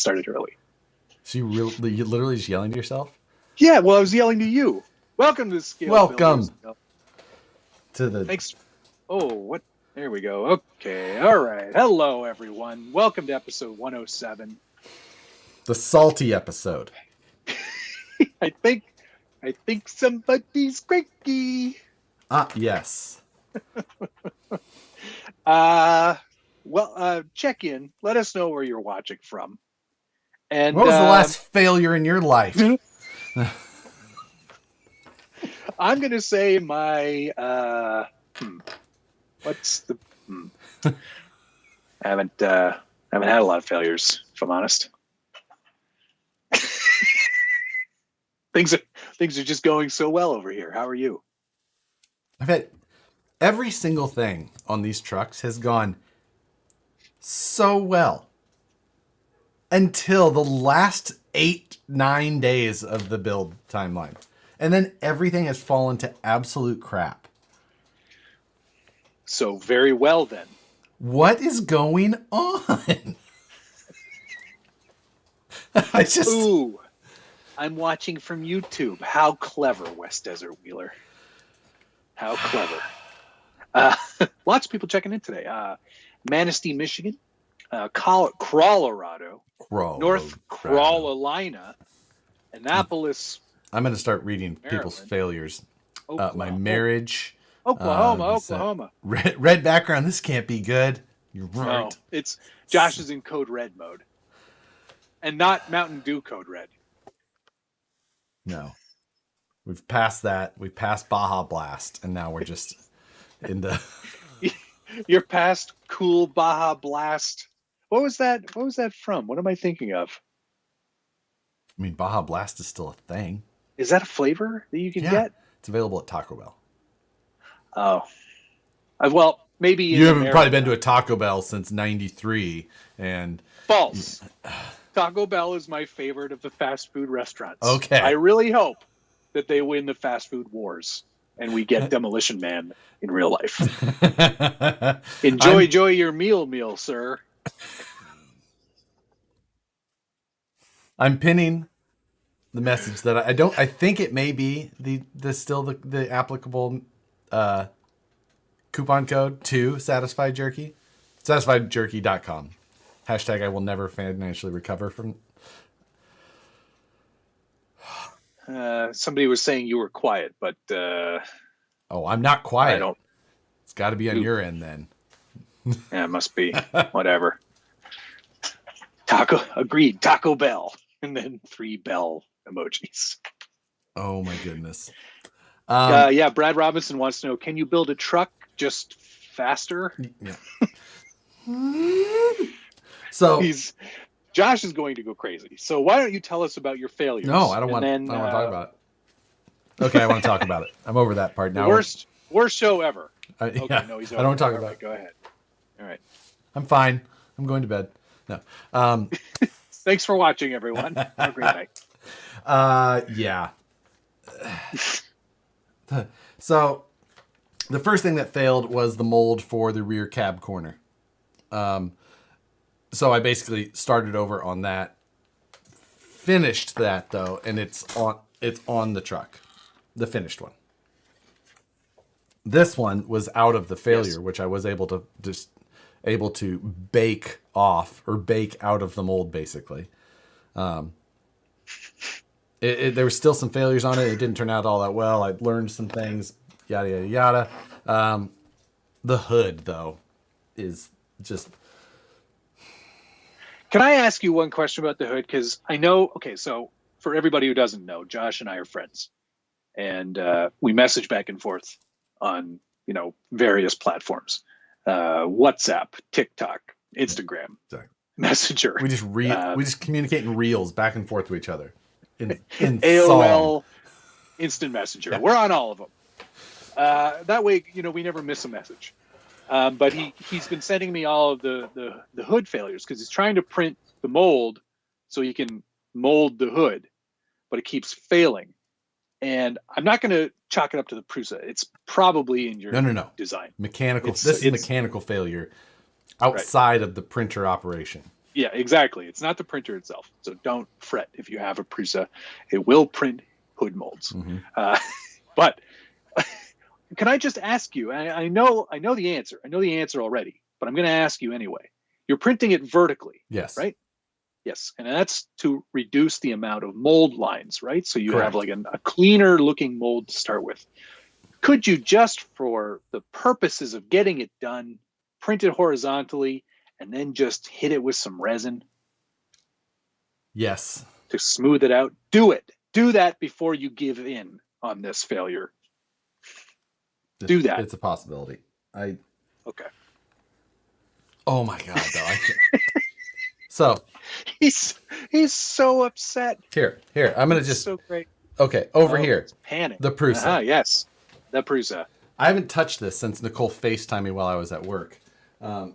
started early. So you literally just yelling to yourself? Yeah, well, I was yelling to you. Welcome to Scale Welcome Builders. to the... Thanks. Oh, what? There we go. Okay. All right. Hello, everyone. Welcome to episode 107. The salty episode. I think somebody's cranky. Yes. Check in. Let us know where you're watching from. And what was the last failure in your life? I'm gonna say my what's the I haven't had a lot of failures, if I'm honest. Things are just going so well over here. How are you? I've had every single thing on these trucks has gone so well until the last 8-9 days of the build timeline. And then everything has fallen to absolute crap. So very well then. What is going on? Ooh, I'm watching from YouTube. How clever, West Desert Wheeler. How clever. Lots of people checking in today. Manistee, Michigan. Colorado. North Carolina. Annapolis. I'm going to start reading people's failures. My marriage. Oklahoma. Red background. This can't be good. You're right. No, Josh is in code red mode. And not Mountain Dew code red. No. We've passed that. We passed Baja Blast. And now we're just in the... You're past cool Baja Blast. What was that from? What am I thinking of? I mean, Baja Blast is still a thing. Is that a flavor that you can get? It's available at Taco Bell. Oh. Well, maybe you haven't probably been to a Taco Bell since '93, and false. Taco Bell is my favorite of the fast food restaurants. Okay. I really hope that they win the fast food wars and we get Demolition Man in real life. Enjoy your meal, sir. I'm pinning the message that I think it may be the applicable coupon code to Satisfied Jerky. SatisfiedJerky.com. Hashtag I will never financially recover from. Somebody was saying you were quiet, but I'm not quiet. It's got to be on your end then. Yeah, it must be. Whatever. Taco Bell, and then 3 bell emojis. Oh my goodness. Brad Robinson wants to know: can you build a truck just faster? Yeah. So Josh is going to go crazy. So why don't you tell us about your failures? No, I don't want to talk about it. Okay, I want to talk about it. I'm over that part now. Worst show ever. Okay, no, he's over. I don't want to talk about it. Go ahead. All right. I'm fine. I'm going to bed. No. Thanks for watching, everyone. Have a great night. Yeah. So the first thing that failed was the mold for the rear cab corner. So I basically started over on that, finished that though, and it's on the truck, the finished one. This one was out of the failure, which I was able to bake off or bake out of the mold basically. There were still some failures on it. It didn't turn out all that well. I learned some things, yada, yada, yada. The hood though is just... Can I ask you one question about the hood? Because I know, so for everybody who doesn't know, Josh and I are friends. And we message back and forth on, various platforms. WhatsApp, TikTok, Instagram, Messenger. We just communicate in reels back and forth to each other. In AOL, song. Instant Messenger. Yeah. We're on all of them. That way, we never miss a message. But he's been sending me all of the hood failures because he's trying to print the mold so he can mold the hood, but it keeps failing. And I'm not going to chalk it up to the Prusa. It's probably in your design. Mechanical. This is mechanical failure outside of the printer operation. Yeah, exactly. It's not the printer itself. So don't fret if you have a Prusa. It will print hood molds. Mm-hmm. But can I just ask you? I know the answer. I know the answer already, but I'm going to ask you anyway. You're printing it vertically, Yes. right? Yes, and that's to reduce the amount of mold lines, right? So you have Correct. like a cleaner looking mold to start with. Could you just, for the purposes of getting it done, print it horizontally and then just hit it with some resin Yes. to smooth it out? Do it. Do that before you give in on this failure. Do that. It's a possibility. Okay. Oh my god, though. I can't. So He's so upset. here. I'm gonna just so great. Okay, over here. Panic. The Prusa. Yes. The Prusa. I haven't touched this since Nicole FaceTimed me while I was at work. What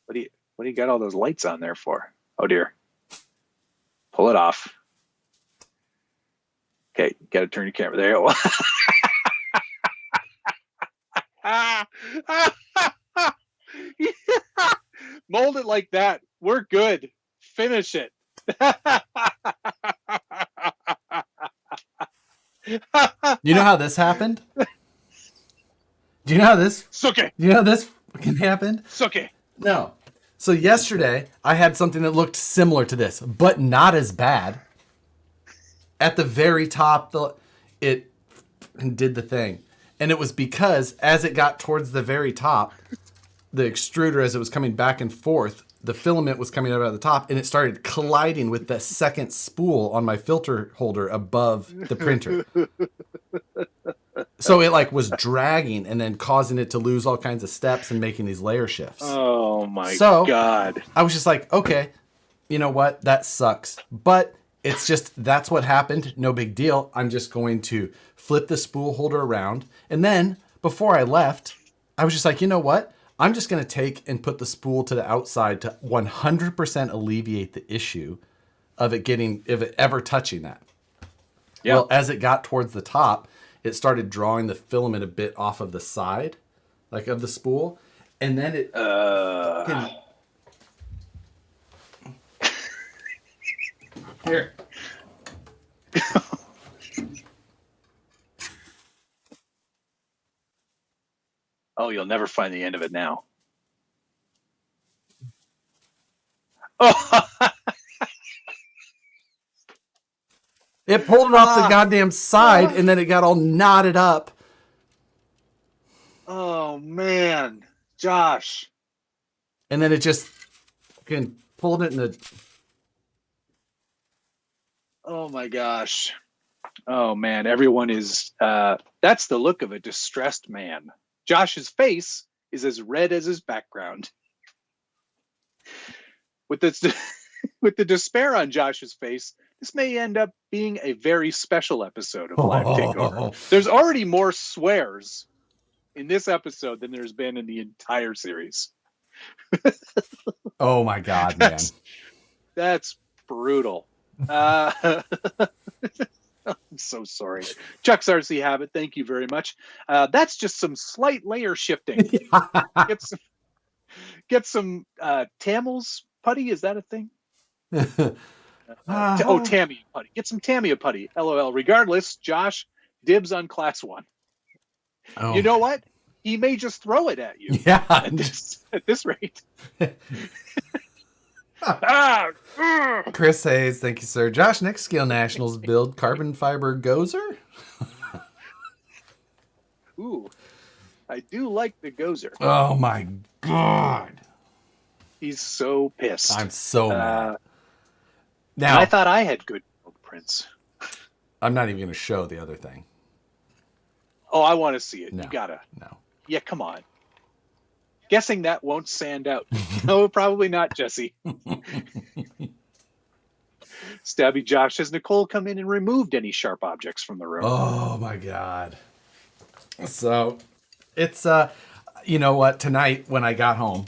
do you got all those lights on there for? Oh dear. Pull it off. Okay, got to turn your camera. There you go. Mold it like that. We're good. Finish it. You know how this happened? Do you know how this? Suke. You know how this fucking happened? Suke. No. So yesterday I had something that looked similar to this, but not as bad. At the very top, it did the thing, and it was because as it got towards the very top, the extruder, as it was coming back and forth, the filament was coming out at the top, and it started colliding with the second spool on my filter holder above the printer. So it like was dragging and then causing it to lose all kinds of steps and making these layer shifts. Oh my So, God. I was just like, okay, you know what? That sucks. But it's just, that's what happened. No big deal. I'm just going to flip the spool holder around. And then before I left, I was just like, you know what? I'm just going to take and put the spool to the outside to 100% alleviate the issue of it ever touching that. Yeah. Well, as it got towards the top, it started drawing the filament a bit off of the side, like of the spool. And then it... Here. Oh, you'll never find the end of it now. Oh, It pulled it off the goddamn side, and then it got all knotted up. oh man, Josh. And then it just fucking pulled it in the... Oh my gosh. Oh man, everyone is that's the look of a distressed man. Josh's face is as red as his background. With this with the despair on Josh's face, this may end up being a very special episode of Live Takeover. There's already more swears in this episode than there's been in the entire series. Oh my god, man. That's brutal. I'm so sorry. Chuck's RC Habit, thank you very much. That's just some slight layer shifting. Get some Tamel's putty. Is that a thing? Tamiya putty. Get some Tamiya putty. LOL. Regardless, Josh, dibs on class 1. Oh. You know what? He may just throw it at you. Yeah. At this rate. Chris Hayes, thank you, sir. Josh, next Scale Nationals build carbon fiber gozer? Ooh, I do like the gozer. Oh my god. He's so pissed. I'm so mad. Now I thought I had good prints. I'm not even going to show the other thing. Oh, I want to see it. No, you gotta. No. Yeah, come on. Guessing that won't sand out. No, probably not, Jesse. Stabby Josh, has Nicole come in and removed any sharp objects from the room? Oh my god. So it's you know what, tonight when I got home.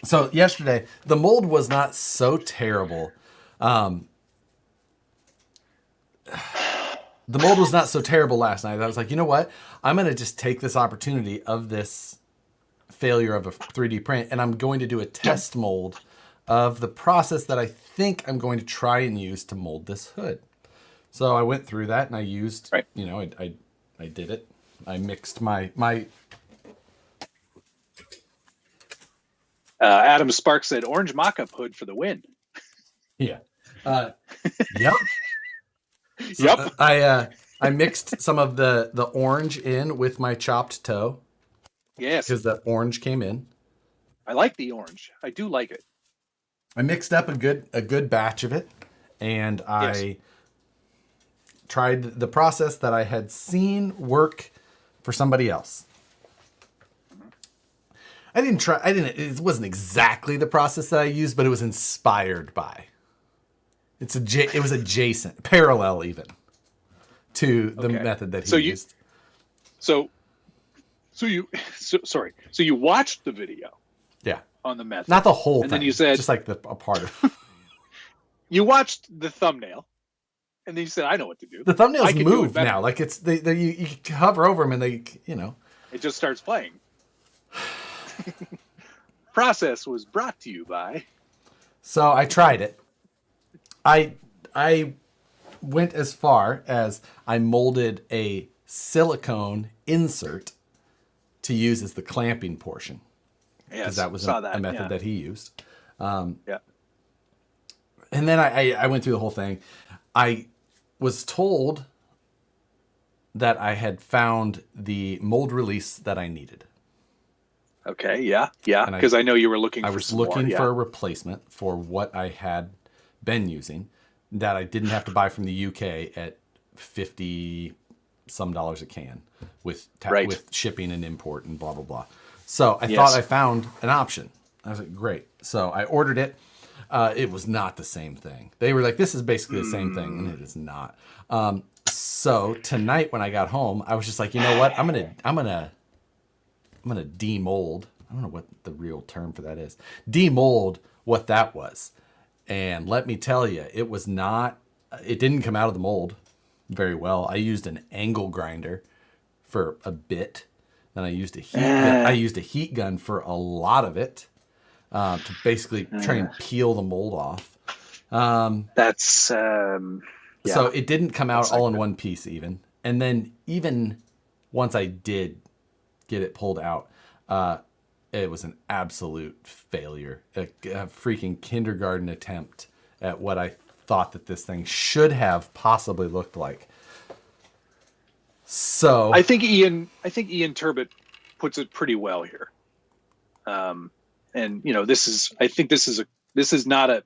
So yesterday, the mold was not so terrible. The mold was not so terrible last night. I was like, you know what? I'm going to just take this opportunity of this failure of a 3D print, and I'm going to do a test mold of the process that I think I'm going to try and use to mold this hood. So I went through that and I used, Right. you know, I did it. I mixed my Adam Sparks said orange mock-up hood for the win. yeah. Yep. So Yep. I mixed some of the orange in with my chopped toe. Yes. Because the orange came in. I like the orange. I do like it. I mixed up a good batch of it, and I tried the process that I had seen work for somebody else. It wasn't exactly the process that I used, but it was inspired by. It was adjacent, parallel even to the method that he used. So you watched the video. Yeah. On the method. Not the whole thing. And then you said, just like a part of it. You watched the thumbnail, and then you said, I know what to do. The thumbnails move now. Like you hover over them and they, you know. It just starts playing. Process was brought to you by. So I tried it. I went as far as I molded a silicone insert to use as the clamping portion. Because that was a method that he used. Yeah. And then I went through the whole thing. I was told that I had found the mold release that I needed. Okay, yeah. Because I know you were looking for I was looking for a replacement for what I had been using that I didn't have to buy from the UK at $50 some a can with shipping and import and blah, blah, blah. So I thought I found an option. I was like, great. So I ordered it. It was not the same thing. They were like, this is basically the same thing, and it is not. So tonight when I got home, I was just like, you know what? I'm gonna demold. I don't know what the real term for that is. Demold what that was. And let me tell you, it didn't come out of the mold very well. I used an angle grinder for a bit. Then I used a heat gun. I used a heat gun for a lot of it to basically try and peel the mold off. So it didn't come out all in one piece even. And then even once I did get it pulled out, it was an absolute failure. A freaking kindergarten attempt at what I thought that this thing should have possibly looked like. So I think Ian Turbot puts it pretty well here. And you know, this is not a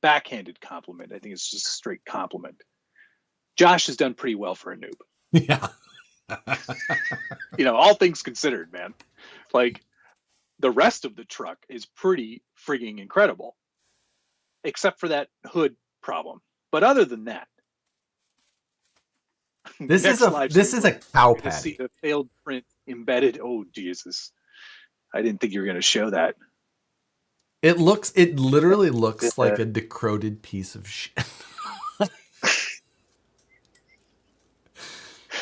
backhanded compliment. I think it's just a straight compliment. Josh has done pretty well for a noob. Yeah. You know, all things considered, man. Like the rest of the truck is pretty frigging incredible. Except for that hood problem. But other than that, This is a cow patty. See the failed print embedded. Oh Jesus! I didn't think you were going to show that. It literally looks like a decrepit piece of shit.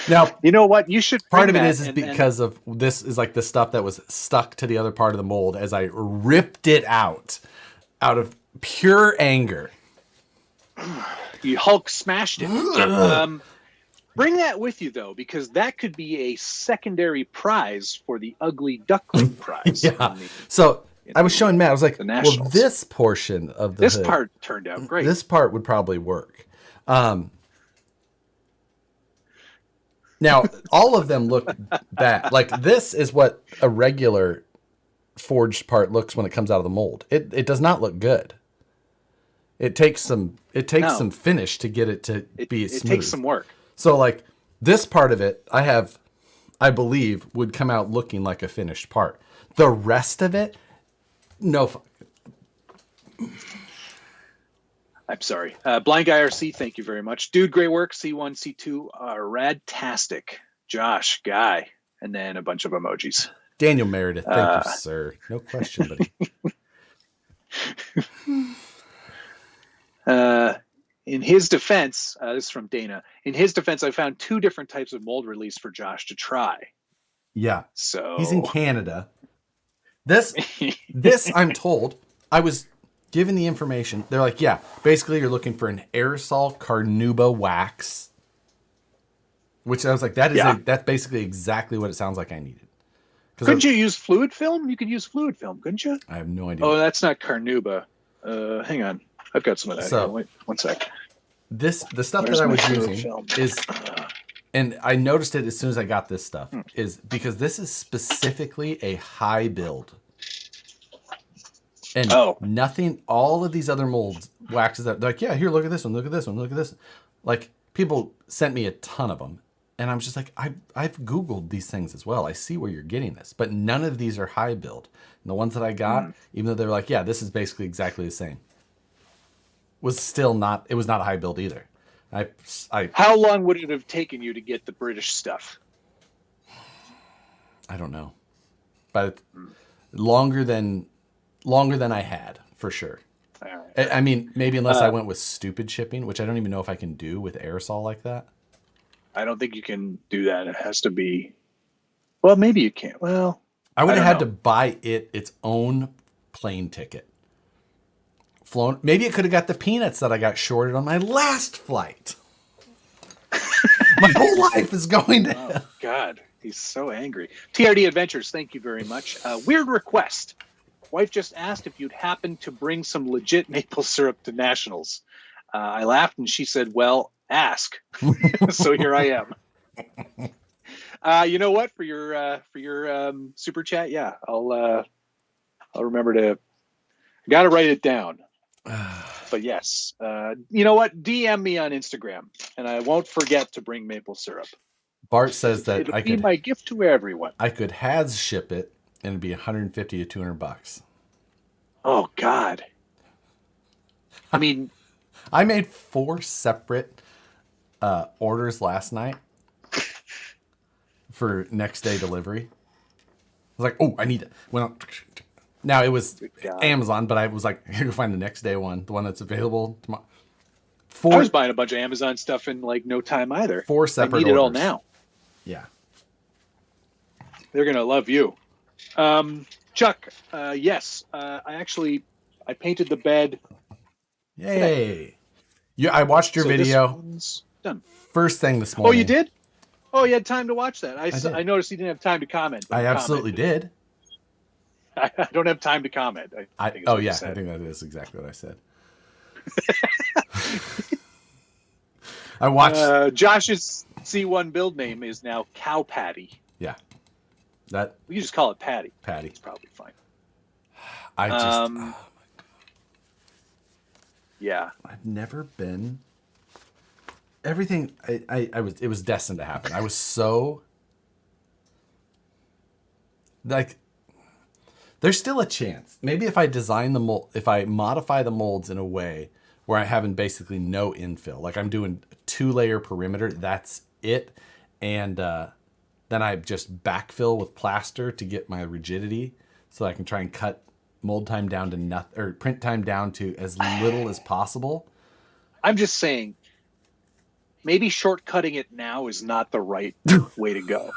Now, you know what? You should. Part of it is because of this is like the stuff that was stuck to the other part of the mold as I ripped it out of pure anger. You Hulk smashed it. Bring that with you, though, because that could be a secondary prize for the Ugly Duckling prize. Yeah. So I was showing Matt. I was like, well, this portion of the hood, part turned out great. This part would probably work. Now, all of them look bad. Like, this is what a regular forged part looks when it comes out of the mold. It does not look good. It takes some some finish to get it to be smooth. It takes some work. So, like, this part of it, I believe, would come out looking like a finished part. The rest of it, no. I'm sorry. Blind Guy RC, thank you very much. Dude, great work. C1, C2 are radtastic. Josh, Guy, and then a bunch of emojis. Daniel Meredith, thank you, sir. No question, buddy. In his defense, this is from Dana. In his defense, I found 2 different types of mold release for Josh to try. Yeah. So he's in Canada. This I'm told, I was given the information. They're like, yeah, basically you're looking for an aerosol carnauba wax, which I was like, that's basically exactly what it sounds like I needed. Couldn't you use fluid film? You could use fluid film, couldn't you? I have no idea. Oh, that's not carnauba. Hang on, I've got some of that. So, here. Wait, one sec. The stuff Where's that I my was fluid using film? is, and I noticed it as soon as I got this stuff, is because this is specifically a high build. And nothing, all of these other molds, waxes that, they're like, yeah, here, look at this one, look at this one, look at this. Like, people sent me a ton of them. And I'm just like, I've Googled these things as well. I see where you're getting this. But none of these are high build. And the ones that I got, even though they were like, yeah, this is basically exactly the same, was still not, it was not a high build either. How long would it have taken you to get the British stuff? I don't know. But longer than I had, for sure. Right. I mean, maybe unless I went with stupid shipping, which I don't even know if I can do with aerosol like that. I don't think you can do that. It has to be... Well, maybe you can. Well, I would have had to buy its own plane ticket. Flown. Maybe it could have got the peanuts that I got shorted on my last flight. My whole life is going to... Oh, God. He's so angry. TRD Adventures, thank you very much. Weird request. Wife just asked if you'd happen to bring some legit maple syrup to nationals. I laughed and she said, well, ask. So here I am. You know what? For your super chat, yeah, I'll remember to. I got to write it down. But yes, you know what? DM me on Instagram, and I won't forget to bring maple syrup. Bart says that It'll be my gift to everyone. I could has ship it, and it'd be $150 to $200. Oh God! I mean, I made 4 separate orders last night for next day delivery. I was like, oh, I need it. Well, now it was Amazon, but I was like, here, go find the next day one, the one that's available tomorrow. I was buying a bunch of Amazon stuff in like no time either. 4 separate I need orders. it all now. Yeah. They're going to love you. Chuck, yes, I painted the bed. Yay. Today. Yeah, I watched your video. Done. First thing this morning. Oh, you did? Oh, you had time to watch that. I noticed you didn't have time to comment. I absolutely did. I don't have time to comment. I think that is exactly what I said. I watched. Josh's C1 build name is now Cow Patty. Yeah. We just call it Patty. Patty. It's probably fine. I just. Oh my God. Yeah. I've never been. Everything it was destined to happen. I was so like, there's still a chance. Maybe if I design the mold, if I modify the molds in a way where I have basically no infill, like I'm doing a 2-layer perimeter, that's it. And then I just backfill with plaster to get my rigidity so I can try and cut mold time down to nothing, or print time down to as little as possible. I'm just saying, maybe shortcutting it now is not the right way to go.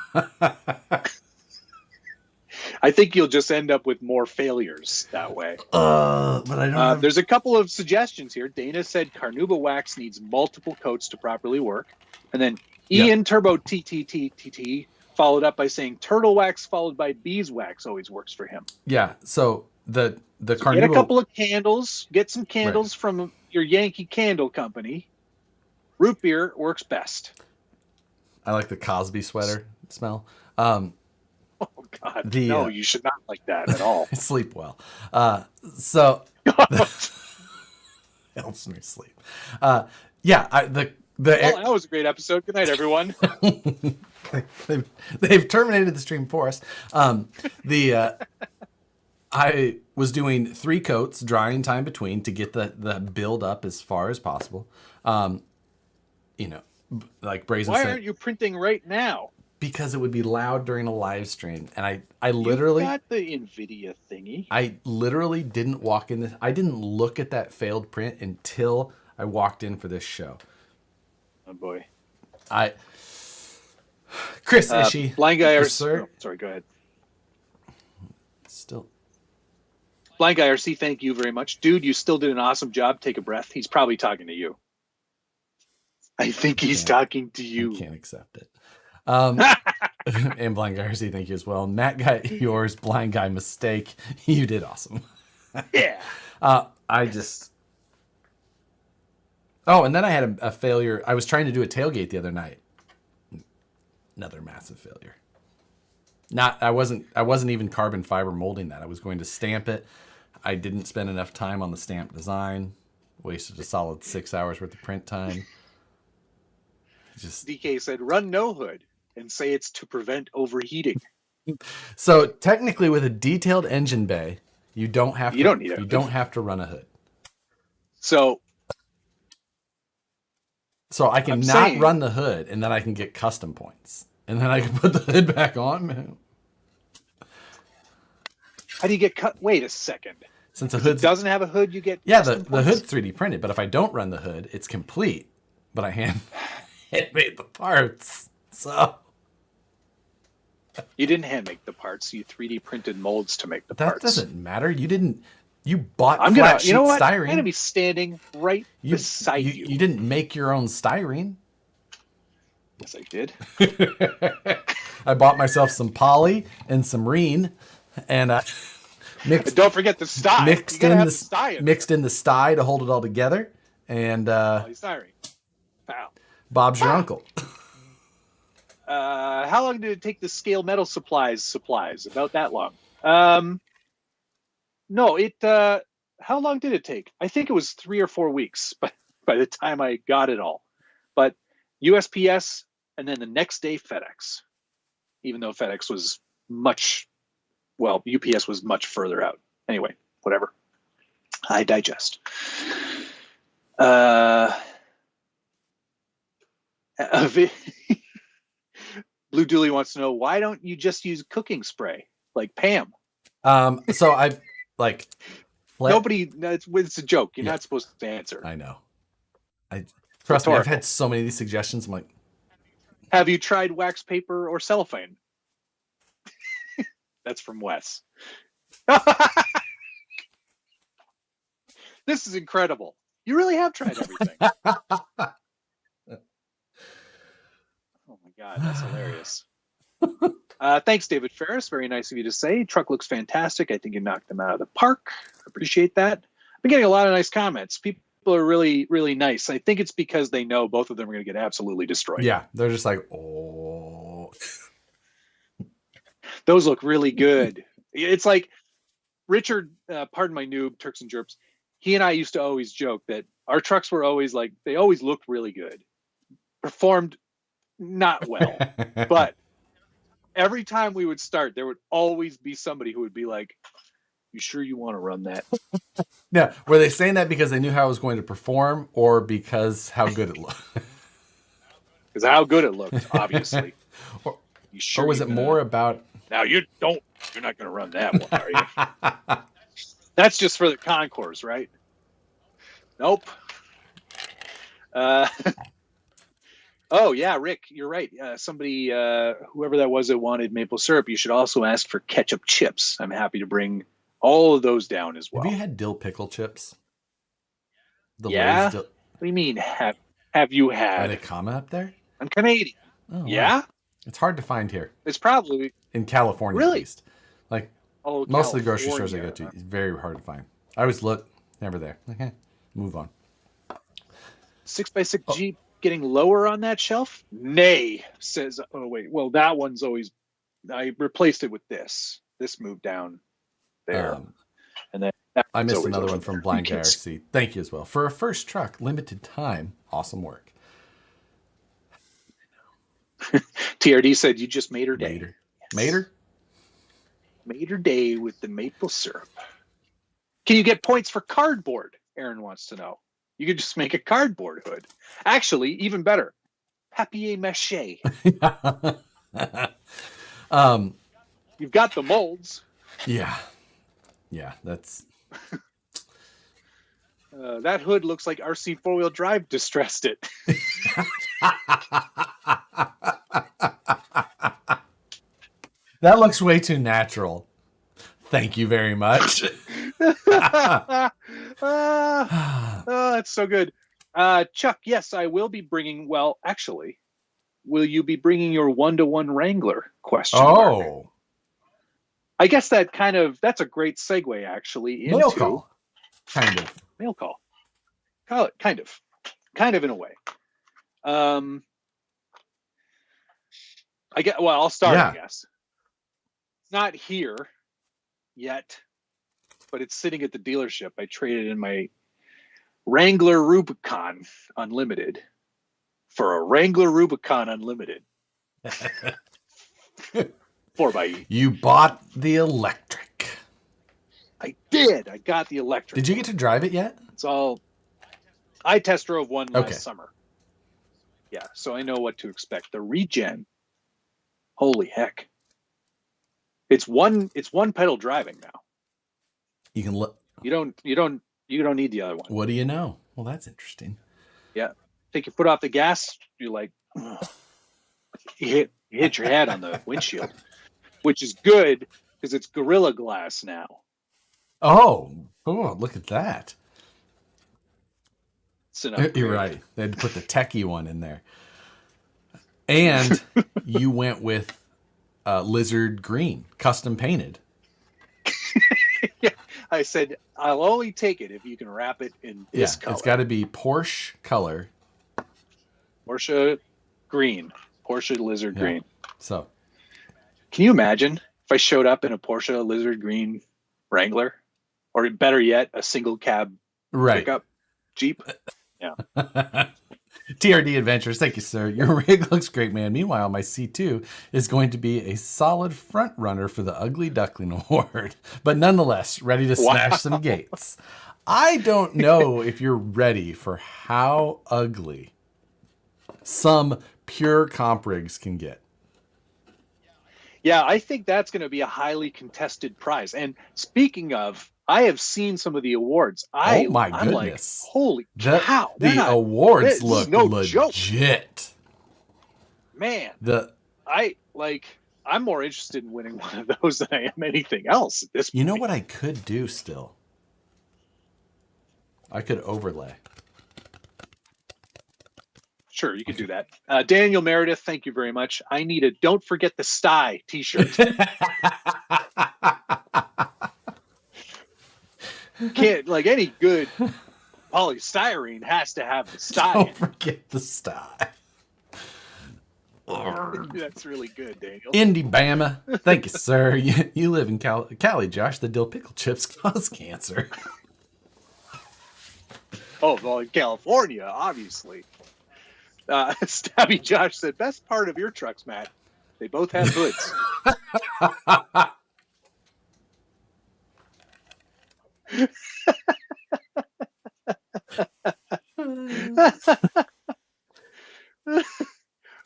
I think you'll just end up with more failures that way. But I don't. There's a couple of suggestions here. Dana said carnauba wax needs multiple coats to properly work, and then Ian Turbo TTTTT followed up by saying turtle wax followed by beeswax always works for him. Yeah. So the carnauba. Get a couple of candles. Get some candles from your Yankee Candle Company. Root beer works best. I like the Cosby sweater smell. Oh God, no! You should not like that at all. I sleep well, so helps me sleep. That was a great episode. Good night, everyone. they've terminated the stream for us. I was doing 3 coats, drying time between to get the build up as far as possible. Like Brazen. Why aren't you printing right now? Because it would be loud during a live stream, and I literally got the NVIDIA thingy. I literally didn't walk in. I didn't look at that failed print until I walked in for this show. Oh boy, Chris Ishii, blind guy, sir. Sorry, go ahead. Still, Blank IRC, thank you very much. Dude, you still did an awesome job. Take a breath. He's probably talking to you. I think he's talking to you. I can't accept it. And Blind Guy RC, thank you as well. Matt got yours. Blind Guy mistake. You did awesome. Yeah. I just... Oh, and then I had a failure. I was trying to do a tailgate the other night. Another massive failure. I wasn't even carbon fiber molding that. I was going to stamp it. I didn't spend enough time on the stamp design. Wasted a solid 6 hours worth of print time. DK said, run no hood and say it's to prevent overheating. So technically, with a detailed engine bay, you don't have to run a hood. So I can not run the hood, and then I can get custom points, and then I can put the hood back on. How do you get cut? Wait a second. Since a hood doesn't have a hood, you get the hood's 3D printed. But if I don't run the hood, it's complete. But I hand made the parts, so you didn't hand make the parts. You 3D printed molds to make the parts. That doesn't matter. You bought flat sheet styrene. I'm gonna be standing right beside you. You didn't make your own styrene. Yes, I did. I bought myself some poly and some reen, and mixed. Don't forget the sty. Mixed in the sty to hold it all together, and polystyrene. Wow. Bob's your uncle. How long did it take the scale metal supplies? About that long. No, how long did it take? I think it was 3 or 4 weeks by the time I got it all. But USPS and then the next day FedEx, even though FedEx was UPS was much further out. Anyway, whatever. I digest. Blue Dooley wants to know, why don't you just use cooking spray like Pam? So I nobody. It's a joke. You're not supposed to answer. I know. Trust me. I've had so many of these suggestions. I'm like, have you tried wax paper or cellophane? That's from Wes. This is incredible. You really have tried everything. Oh my God, that's hilarious. Thanks, David Ferris. Very nice of you to say. Truck looks fantastic. I think you knocked them out of the park. Appreciate that. I've been getting a lot of nice comments. People are really, really nice. I think it's because they know both of them are going to get absolutely destroyed. Yeah, they're just like, oh. Those look really good. It's like Richard, pardon my noob, Turks and Jerps, he and I used to always joke that our trucks were always like, they always looked really good. Performed not well. But every time we would start, there would always be somebody who would be like, you sure you want to run that? Now, were they saying that because they knew how it was going to perform, or because how good it looked? Because how good it looked, obviously. Or was it more about... Now, you're not going to run that one, are you? That's just for the Concourse, right? Nope. Oh, yeah, Rick, you're right. Somebody, whoever that was that wanted maple syrup, you should also ask for ketchup chips. I'm happy to bring all of those down as well. Have you had dill pickle chips? What do you mean, have you had? Are they common up there? I'm Canadian. Oh, yeah? Wow. It's hard to find here. It's probably... In California, really? At least. Like, most of the grocery stores I go to, it's very hard to find. I always look, never there. Okay, move on. 6x6 Jeep getting lower on that shelf? Nay, says, oh wait, well that one's always, I replaced it with this. This moved down there. And then I missed another one from Blind Guy RC. Thank you as well. For a first truck, limited time, awesome work. TRD said you just made her day. Yes. Made her day with the maple syrup. Can you get points for cardboard? Aaron wants to know. You could just make a cardboard hood. Actually, even better, papier-mâché. You've got the molds. Yeah, that's... that hood looks like RC four-wheel drive distressed it. That looks way too natural. Thank you very much. Oh, that's so good. Chuck, yes, I will be bringing. Well, actually, will you be bringing your 1-to-1 Wrangler? Question mark. Oh, I guess that's a great segue actually mail into call, kind of. mail call. Kind of in a way. I'll start. Yeah. I guess it's not here yet, but it's sitting at the dealership. I traded in my Wrangler Rubicon Unlimited for a Wrangler Rubicon Unlimited 4xe. You bought the electric. I did. I got the electric. Did you get to drive it yet? It's all. I test drove one last Okay. summer. Yeah, so I know what to expect. The regen. Holy heck! It's one pedal driving now. You can look. You don't need the other one. What do you know? Well, that's interesting. Yeah, take your foot off the gas. You're like, you hit your head on the windshield, which is good because it's Gorilla Glass now. Oh, look at that. You're right. They had to put the techie one in there. And you went with lizard green, custom painted. Yeah, I said, I'll only take it if you can wrap it in this color. It's got to be Porsche color. Porsche green. Porsche lizard green. So, can you imagine if I showed up in a Porsche lizard green Wrangler? Or better yet, a single cab pickup Jeep? Yeah. TRD Adventures, thank you, sir. Your rig looks great, man. Meanwhile, my C2 is going to be a solid front runner for the Ugly Duckling Award, but nonetheless, ready to smash some gates. I don't know if you're ready for how ugly some pure comp rigs can get. Yeah, I think that's going to be a highly contested prize. And speaking of, I have seen some of the awards. Oh my I'm goodness! Like, holy cow! The awards look legit, joke. Man. I'm more interested in winning one of those than I am anything else at this point. You know what I could do still? I could overlay. Sure, you could do that. Daniel Meredith, thank you very much. I need a "Don't Forget the Sty" t-shirt. Can't, like any good polystyrene has to have the sty. Don't forget the sty. That's really good, Daniel. Indy Bama. Thank you, sir. You live in Cali, Josh. The dill pickle chips cause cancer. Oh, well, in California, obviously. Stabby Josh said, best part of your trucks, Matt, they both have hoods.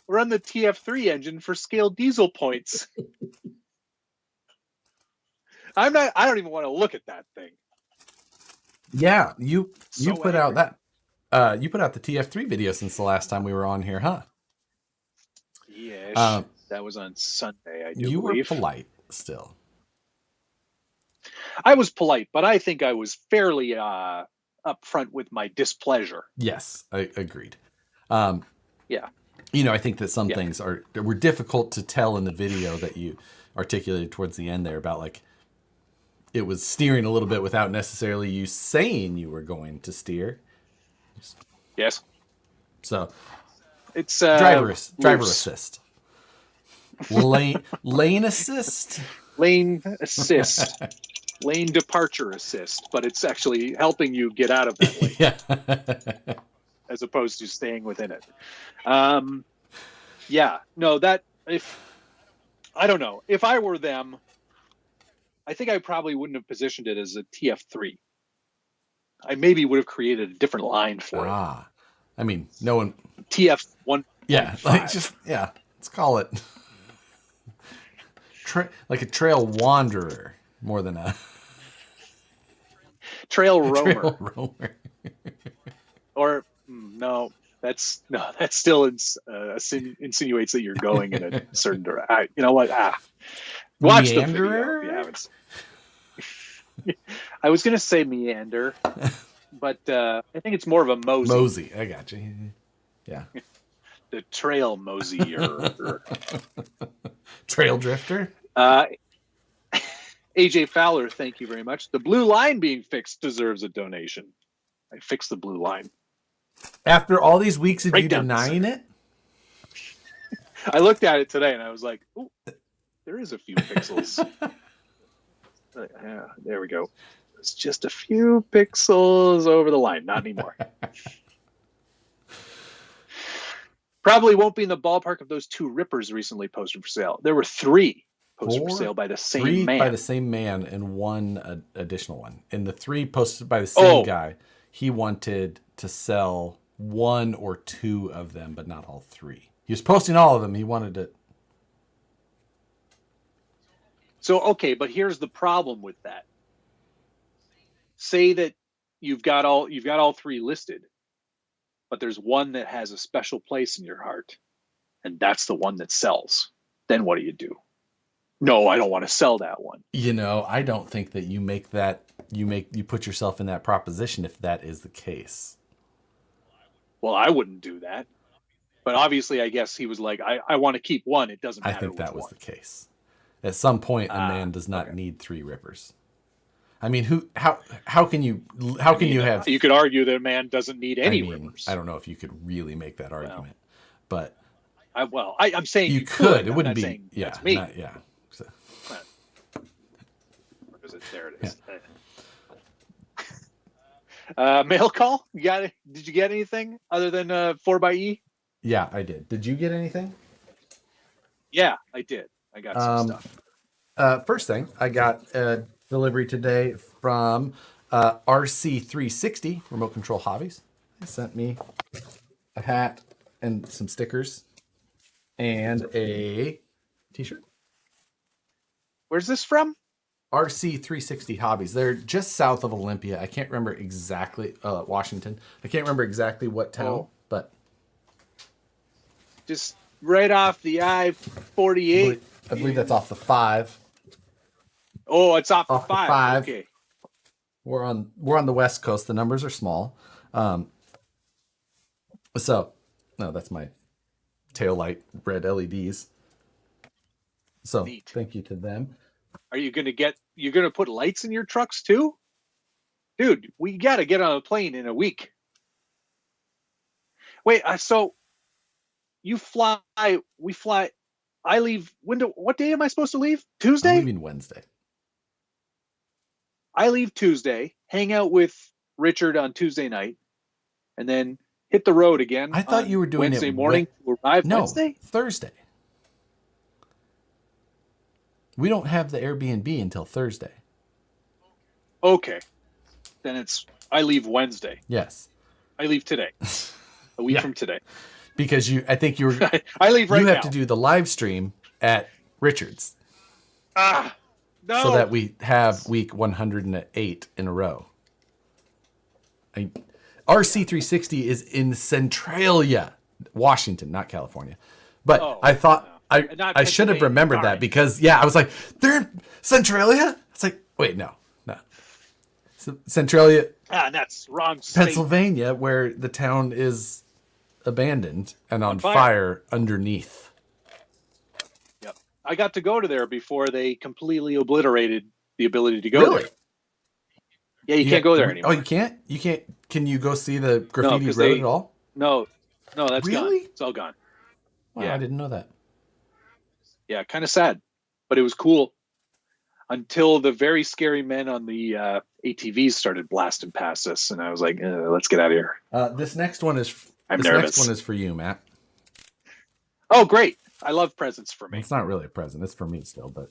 Run the TF3 engine for scale diesel points. I don't even want to look at that thing. Yeah, you put out that you put out the TF3 video since the last time we were on here, huh? Yes. That was on Sunday, I do you believe. You were polite still. I was polite, but I think I was fairly upfront with my displeasure. Yes, I agreed. Yeah. You know, I think that some things were difficult to tell in the video that you articulated towards the end there about, like, it was steering a little bit without necessarily you saying you were going to steer. Yes. So it's driver assist. Lane assist. Lane assist. Lane departure assist, but it's actually helping you get out of that lane. Yeah. As opposed to staying within it. Yeah. No, I don't know. If I were them, I think I probably wouldn't have positioned it as a TF3. I maybe would have created a different line for it. I mean, no one TF1. Yeah, like let's call it like a trail wanderer more than a trail roamer. Trail roamer. Or no, that's still insinuates that you're going in a certain direction. You know what? Watch Meanderer? the video if you haven't. I was going to say meander, but I think it's more of a mosey. Mosey. I got you. Yeah. The trail mosier. Trail drifter. AJ Fowler, thank you very much. The blue line being fixed deserves a donation. I fixed the blue line. After all these weeks of Right you down denying it? I looked at it today and I was like, "Ooh, there is a few pixels." Yeah, there we go. It's just a few pixels over the line. Not anymore. Probably won't be in the ballpark of those 2 rippers recently posted for sale. There were 3 posted for sale by the same man. By the same man and 1 additional one. And the 3 posted by the same guy, he wanted to sell 1 or 2 of them, but not all 3. He was posting all of them. He wanted to. So, okay, but here's the problem with that. Say that you've got all 3 listed, but there's one that has a special place in your heart, and that's the one that sells. Then what do you do? No, I don't want to sell that one. I don't think that you put yourself in that proposition if that is the case. Well, I wouldn't do that. But obviously, I guess he was like, I want to keep one. It doesn't matter. I think that was the case. At some point, a man does not need 3 rippers. I mean, how can you have? You could argue that a man doesn't need any rippers. I don't know if you could really make that argument, but I'm saying you could. It wouldn't be. Yeah, that's me. Yeah. So. There it is. Mail call? Did you get anything other than 4xe? Yeah, I did. Did you get anything? Yeah, I did. I got some stuff. First thing, I got a delivery today from RC360, Remote Control Hobbies. They sent me a hat and some stickers and a t-shirt. Where's this from? RC360 Hobbies. They're just south of Olympia. I can't remember exactly, Washington. I can't remember exactly what town, but. Just right off the I-48. I believe that's off the 5. Oh, it's off the off 5. The 5. Okay. We're on the West Coast. The numbers are small. So, no, that's my taillight red LEDs. So, Neat. Thank you to them. Are you going to put lights in your trucks too? Dude, we got to get on a plane in a week. Wait, so we fly, I leave what day am I supposed to leave? Tuesday? I'm leaving Wednesday. I leave Tuesday, hang out with Richard on Tuesday night, and then hit the road again. I thought you were doing Wednesday morning. Arrive Wednesday? Thursday. We don't have the Airbnb until Thursday. Okay. Then I leave Wednesday. Yes. I leave today. A week from today. Because I think you were. I leave right now. You have to do the live stream at Richard's. No. So that we have week 108 in a row. RC360 is in Centralia, Washington, not California. But I thought I should have remembered that because I was like, they're in Centralia? It's like, wait, no. So Centralia. That's wrong state. Pennsylvania, where the town is abandoned and on fire underneath. Yep. I got to go to there before they completely obliterated the ability to go there. Yeah, you can't go there anymore. Oh, you can't? You can't? Can you go see the graffiti road at all? No, that's really gone. It's all gone. Wow, I didn't know that. Yeah, kind of sad, but it was cool until the very scary men on the ATVs started blasting past us, and I was like, "Let's get out of here." This next one is. I'm nervous. Next one is for you, Matt. Oh, great! I love presents for me. It's not really a present; it's for me still. But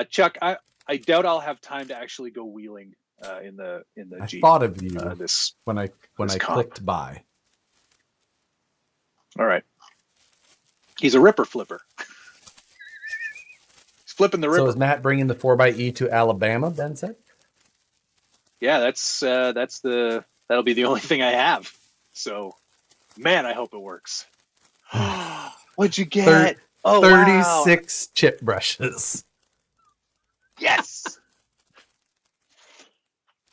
Chuck, I doubt I'll have time to actually go wheeling in the Jeep. I thought of you when I clicked buy. All right. He's a ripper flipper. He's flipping the ripper. So is Matt bringing the 4xe to Alabama, Ben said? Yeah, that'll be the only thing I have. So, man, I hope it works. What'd you get? 36 chip brushes. Yes.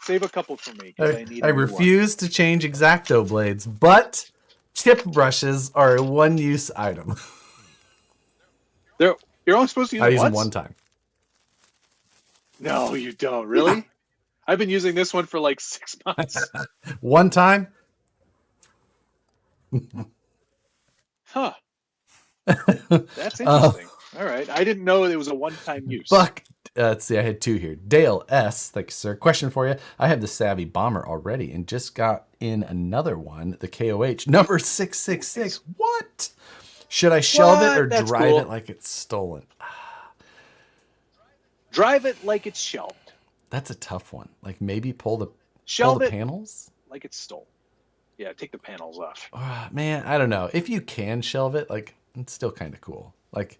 Save a couple for me because I need. I refuse to change X-Acto blades, but tip brushes are a one-use item. You're only supposed to use I them use them once? one time. No, you don't. Really? Yeah. I've been using this one for like 6 months. One time? Huh. That's interesting. All right. I didn't know it was a one-time use. Buck, let's see. I had two here. Dale S. Thank you, sir. Question for you. I have the Savvy Bomber already and just got in another one, the KOH, number 666. What? Should I shelve it or drive it like it's stolen? Drive it like it's shelved. That's a tough one. Like maybe pull the panels? Like it's stolen. Yeah, take the panels off. Man, I don't know. If you can shelve it, like it's still kind of cool. Like,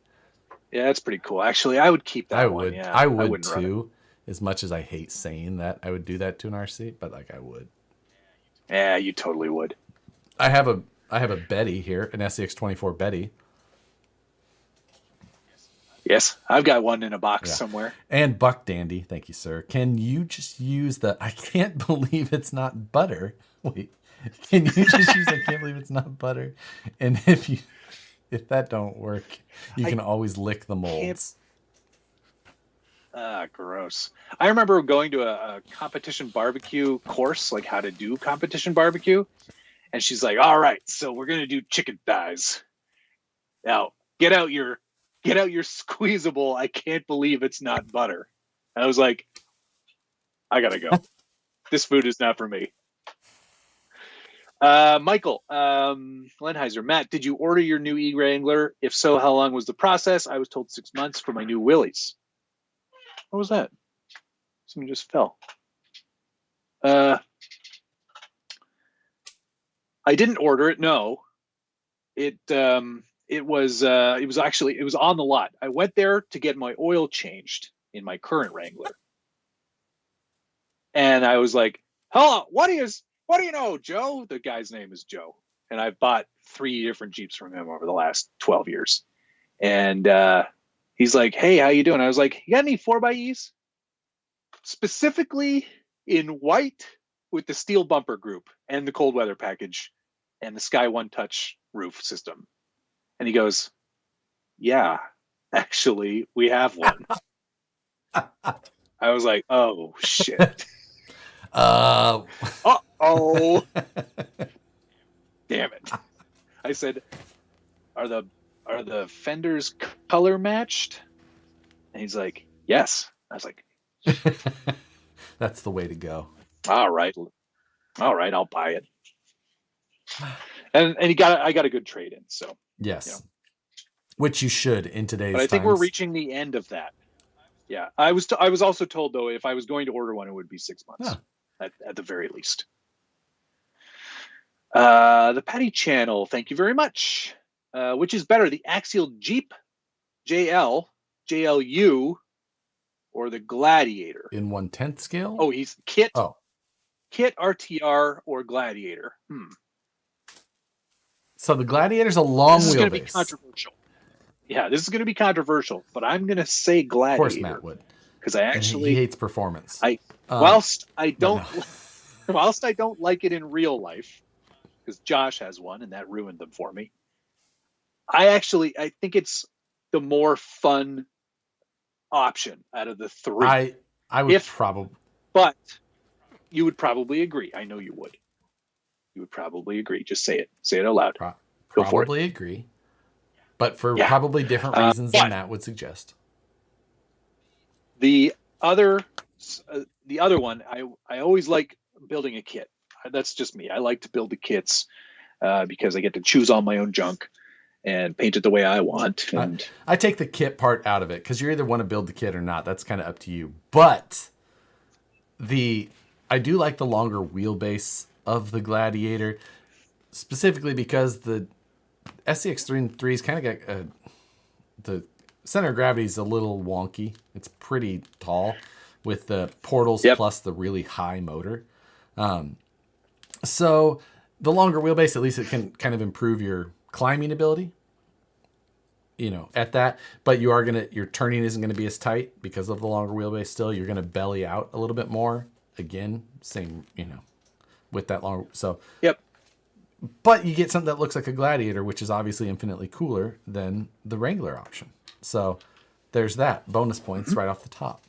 yeah, that's pretty cool. Actually, I would keep that one. Yeah, I would too. As much as I hate saying that I would do that to an RC, but like I would. Yeah, you totally would. I have a Betty here, an SCX-24 Betty. Yes, I've got one in a box somewhere. And Buck Dandy, thank you, sir. Can you just use the I can't believe it's not butter? Wait, can you just use I can't believe it's not butter? And if that don't work, you can always lick the molds. Gross. I remember going to a competition barbecue course, like how to do competition barbecue. And she's like, all right, so we're going to do chicken thighs. Now, get out your squeezable I can't believe it's not butter. And I was like, I gotta go. This food is not for me. Michael Lenheiser, Matt, did you order your new e-Wrangler? If so, how long was the process? I was told 6 months for my new Willys. What was that? Something just fell. I didn't order it. No, it was on the lot. I went there to get my oil changed in my current Wrangler. And I was like, hello, what do you know, Joe? The guy's name is Joe. And I've bought 3 different Jeeps from him over the last 12 years. And he's like, hey, how you doing? I was like, you got any 4xe? Specifically in white with the steel bumper group and the cold weather package and the Sky One Touch roof system. And he goes, yeah, actually, we have one. I was like, oh, shit. Uh-oh. Damn it. I said, are the fenders color matched? And he's like, yes. I was like, that's the way to go. All right, I'll buy it. And I got a good trade in, so yes, which you should in today's. But I think we're reaching the end of that. Yeah, I was also told though if I was going to order one, it would be 6 months at the very least. The Patty Channel, thank you very much. Which is better, the Axial Jeep JL, JLU, or the Gladiator? In 1/10 scale? Oh, he's Kit. Oh, Kit, RTR, or Gladiator. So the Gladiator's a long wheelbase. This is going to be controversial. Yeah, this is going to be controversial, but I'm going to say Gladiator. Of course, Matt would, because I actually he hates performance. Whilst I don't like it in real life, because Josh has one and that ruined them for me. I think it's the more fun option out of the 3. I would probably, but you would probably agree. I know you would. You would probably agree. Just say it. Say it out loud. Probably agree, but for probably different reasons than Matt would suggest. The other one, I always like building a kit. That's just me. I like to build the kits because I get to choose all my own junk and paint it the way I want. And I take the kit part out of it because you either want to build the kit or not. That's kind of up to you. But I do like the longer wheelbase of the Gladiator, specifically because the SCX-3's kind of got the center of gravity is a little wonky. It's pretty tall with the portals plus the really high motor. So the longer wheelbase, at least it can kind of improve your climbing ability, at that, but your turning isn't going to be as tight because of the longer wheelbase. Still, you're going to belly out a little bit more again, same, with that long. So, Yep. but you get something that looks like a Gladiator, which is obviously infinitely cooler than the Wrangler option. So there's that bonus points right off the top.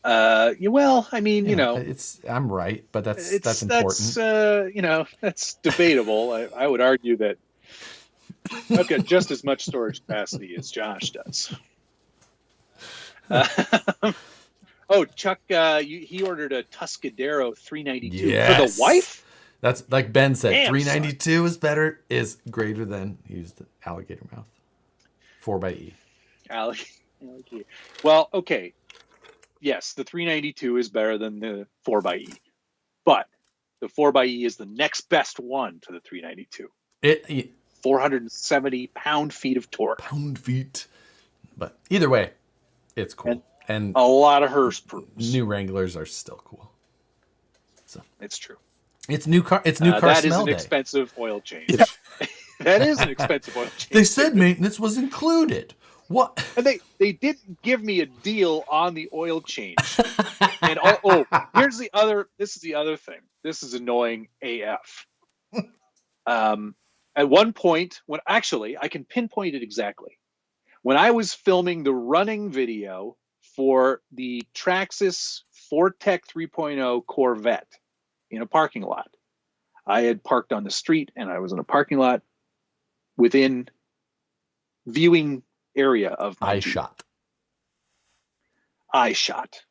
Well, I mean, I'm right, but that's important. That's debatable. I would argue that I've got just as much storage capacity as Josh does. Chuck, he ordered a Tuscadero 392 for the wife. That's like Ben said. Damn, 392 is greater than use the alligator mouth. 4xe. Alligator. Well, okay. Yes, the 392 is better than the 4xe, but the 4xe is the next best one to the 392. 470 pound-feet of torque. Pound-feet. But either way, it's cool. And a lot of hearse proofs. New Wranglers are still cool. So it's true. It's new car. It's new car that smell is an day. Expensive oil change. Yeah. That is an expensive oil change. They said maintenance was included. What? And they didn't give me a deal on the oil change. And here's the other. This is the other thing. This is annoying AF. At one point, when actually I can pinpoint it exactly, when I was filming the running video for the Traxxas Fortec 3.0 Corvette in a parking lot, I had parked on the street and I was in a parking lot within viewing area of my eye shot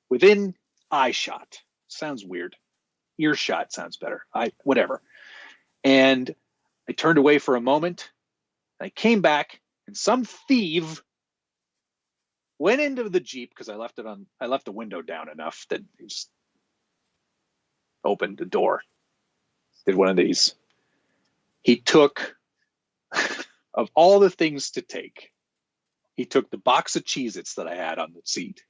within eye shot. Sounds weird. Earshot sounds better. Whatever. And I turned away for a moment. I came back, and some thief went into the Jeep because I left the window down enough that he just opened the door. Did one of these. He took, of all the things to take, he took the box of Cheez-Its that I had on the seat,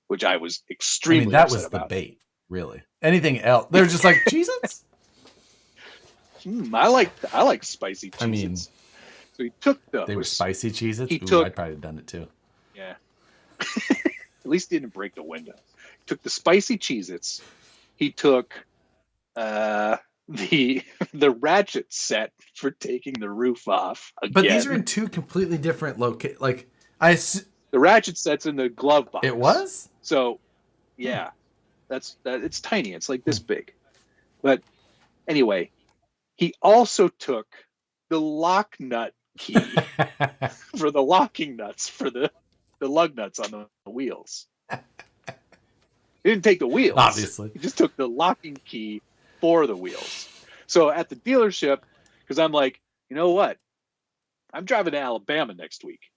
which I was extremely that upset was about. The bait, really. Anything else? They're just like Cheez-Its? I like spicy Cheez-Its. So he took those. They were spicy Cheez-Its? I'd probably have done it too. Yeah. At least he didn't break the window. He took the spicy Cheez-Its. He took the ratchet set for taking the roof off again. But these are in two completely different locations. The ratchet set's in the glove box. It was? So, yeah. It's tiny. It's like this big. But anyway, he also took the lock nut key for the locking nuts for the lug nuts on the wheels. He didn't take the wheels. Obviously. He just took the locking key for the wheels. So at the dealership, because I'm like, you know what? I'm driving to Alabama next week.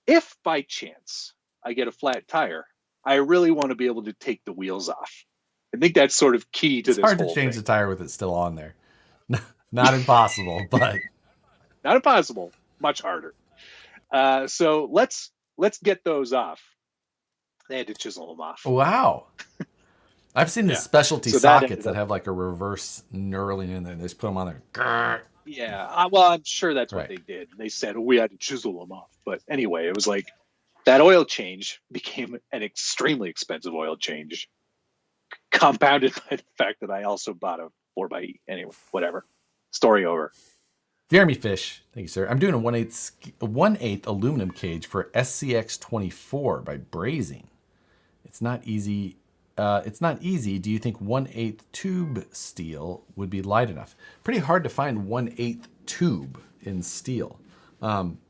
If by chance I get a flat tire, I really want to be able to take the wheels off. I think that's sort of key to this whole thing. It's hard to change the tire with it still on there. Not impossible, but... Not impossible. Much harder. So let's get those off. They had to chisel them off. Wow. I've seen the specialty sockets that have like a reverse knurling in there. They just put them on there. Yeah. Well, I'm sure that's what they did. They said, we had to chisel them off. But anyway, it was like that oil change became an extremely expensive oil change, compounded by the fact that I also bought a 4xe. Anyway, whatever. Story over. Jeremy Fish, thank you, sir. I'm doing a 1/8 aluminum cage for SCX24 by Brazing. It's not easy. Do you think 1/8 tube steel would be light enough? Pretty hard to find 1/8 tube in steel.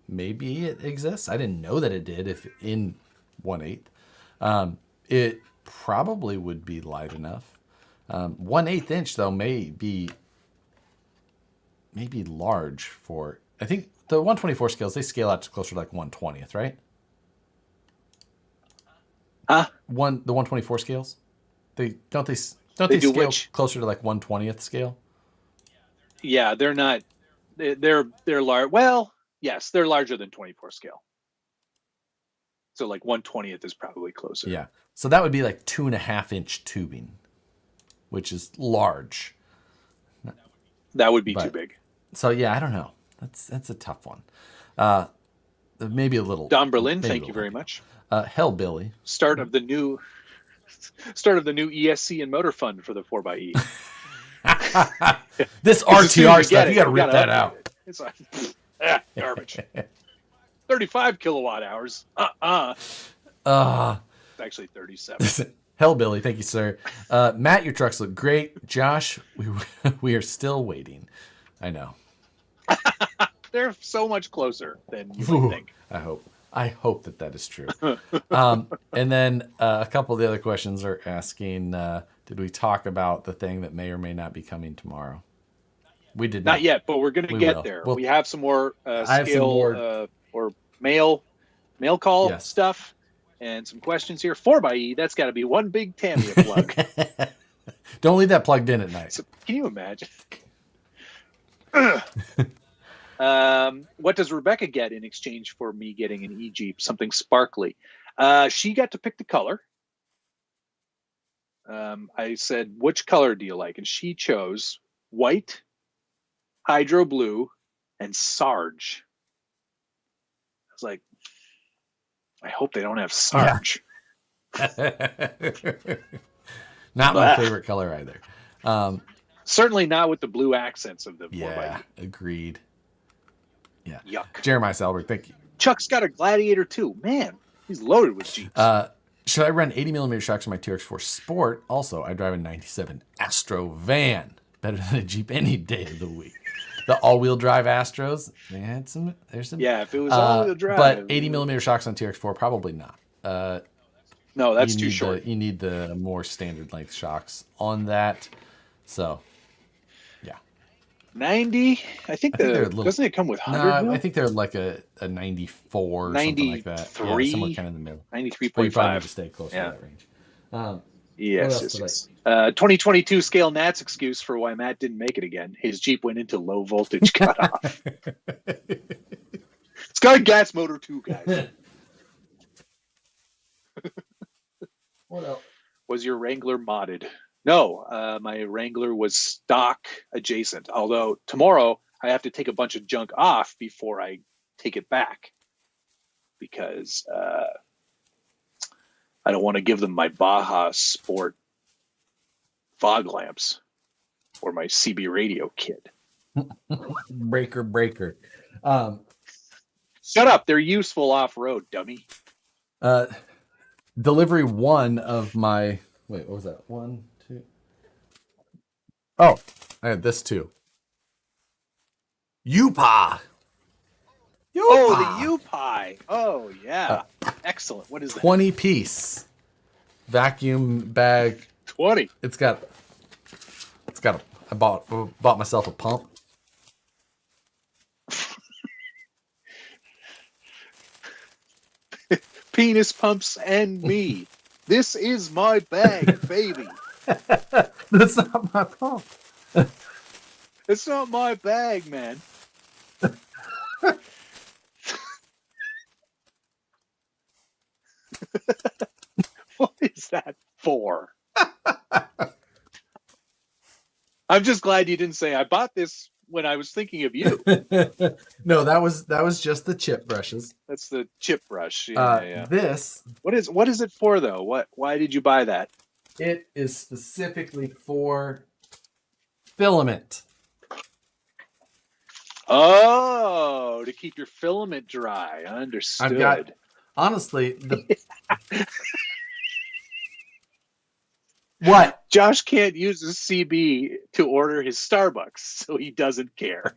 Maybe it exists. I didn't know that it did. If in 1/8, it probably would be light enough. 1/8 inch though may be large for. I think the 124 scales, they scale out to closer to like 1/20th, right? The 124 scales, they scale closer to like 1/20th scale. Yeah, they're not. They're large. Well, yes, they're larger than 24 scale. So like 1/20th is probably closer. Yeah, so that would be like 2.5 inch tubing, which is large. That would be too big. So yeah, I don't know. That's a tough one. Maybe a little. Don Berlin, thank you very much. Hellbilly. Start of the new Start of the new ESC and motor fund for the 4xe. This RTR stuff, you got to rip that out. It's like garbage. 35 kilowatt hours. It's actually 37. Hellbilly, thank you, sir. Matt, your trucks look great. Josh, we are still waiting. I know. They're so much closer than you would think. I hope that is true. And then a couple of the other questions are asking, did we talk about the thing that may or may not be coming tomorrow? We did not yet, but we're going to get there. We have some more scale or mail call stuff and some questions here. 4xe, that's got to be one big Tamiya plug. Don't leave that plugged in at night. So, can you imagine? What does Rebecca get in exchange for me getting an E-Jeep, something sparkly? She got to pick the color. I said, which color do you like? And she chose white, hydro blue, and Sarge. I was like, I hope they don't have Sarge. Yeah. Not my favorite color either. Certainly not with the blue accents of the 4xe. Yeah, agreed. Yeah. Yuck. Jeremiah Salberg, thank you. Chuck's got a Gladiator too. Man, he's loaded with Jeeps. Should I run 80mm shocks on my TRX4 Sport? Also, I drive a 97 Astro van. Better than a Jeep any day of the week. The all-wheel drive Astros, there's some. Yeah, if it was all-wheel drive. But 80mm shocks on TRX4, probably not. No, that's too short. You need the more standard length shocks on that. So, yeah. 90? I think doesn't it come with 100? No, I think they're like a 94 or something like that. 93? Yeah, somewhere kind of in the middle. 93.5. You probably need to stay close to that range. Yes. 2022 scale Nat's excuse for why Matt didn't make it again. His Jeep went into low voltage cutoff. It's got a gas motor too, guys. What else? Was your Wrangler modded? No, my Wrangler was stock adjacent. Although tomorrow I have to take a bunch of junk off before I take it back because I don't want to give them my Baja Sport fog lamps or my CB radio kit. Breaker. Shut up. They're useful off-road, dummy. Delivery one of my... Wait, what was that? 1, 2... Oh, I had this too. U-Pie. Oh, the U-Pie. Oh, yeah. Excellent. What is that? 20-piece vacuum bag. 20. It's got I bought myself a pump. Penis pumps and me. This is my bag, baby. That's not my pump. It's not my bag, man. What is that for? I'm just glad you didn't say I bought this when I was thinking of you. No, that was just the chip brushes. That's the chip brush. Yeah. This. What is it for though? Why did you buy that? It is specifically for filament. Oh, to keep your filament dry. Understood. I've got, honestly, What? Josh can't use his CB to order his Starbucks, so he doesn't care.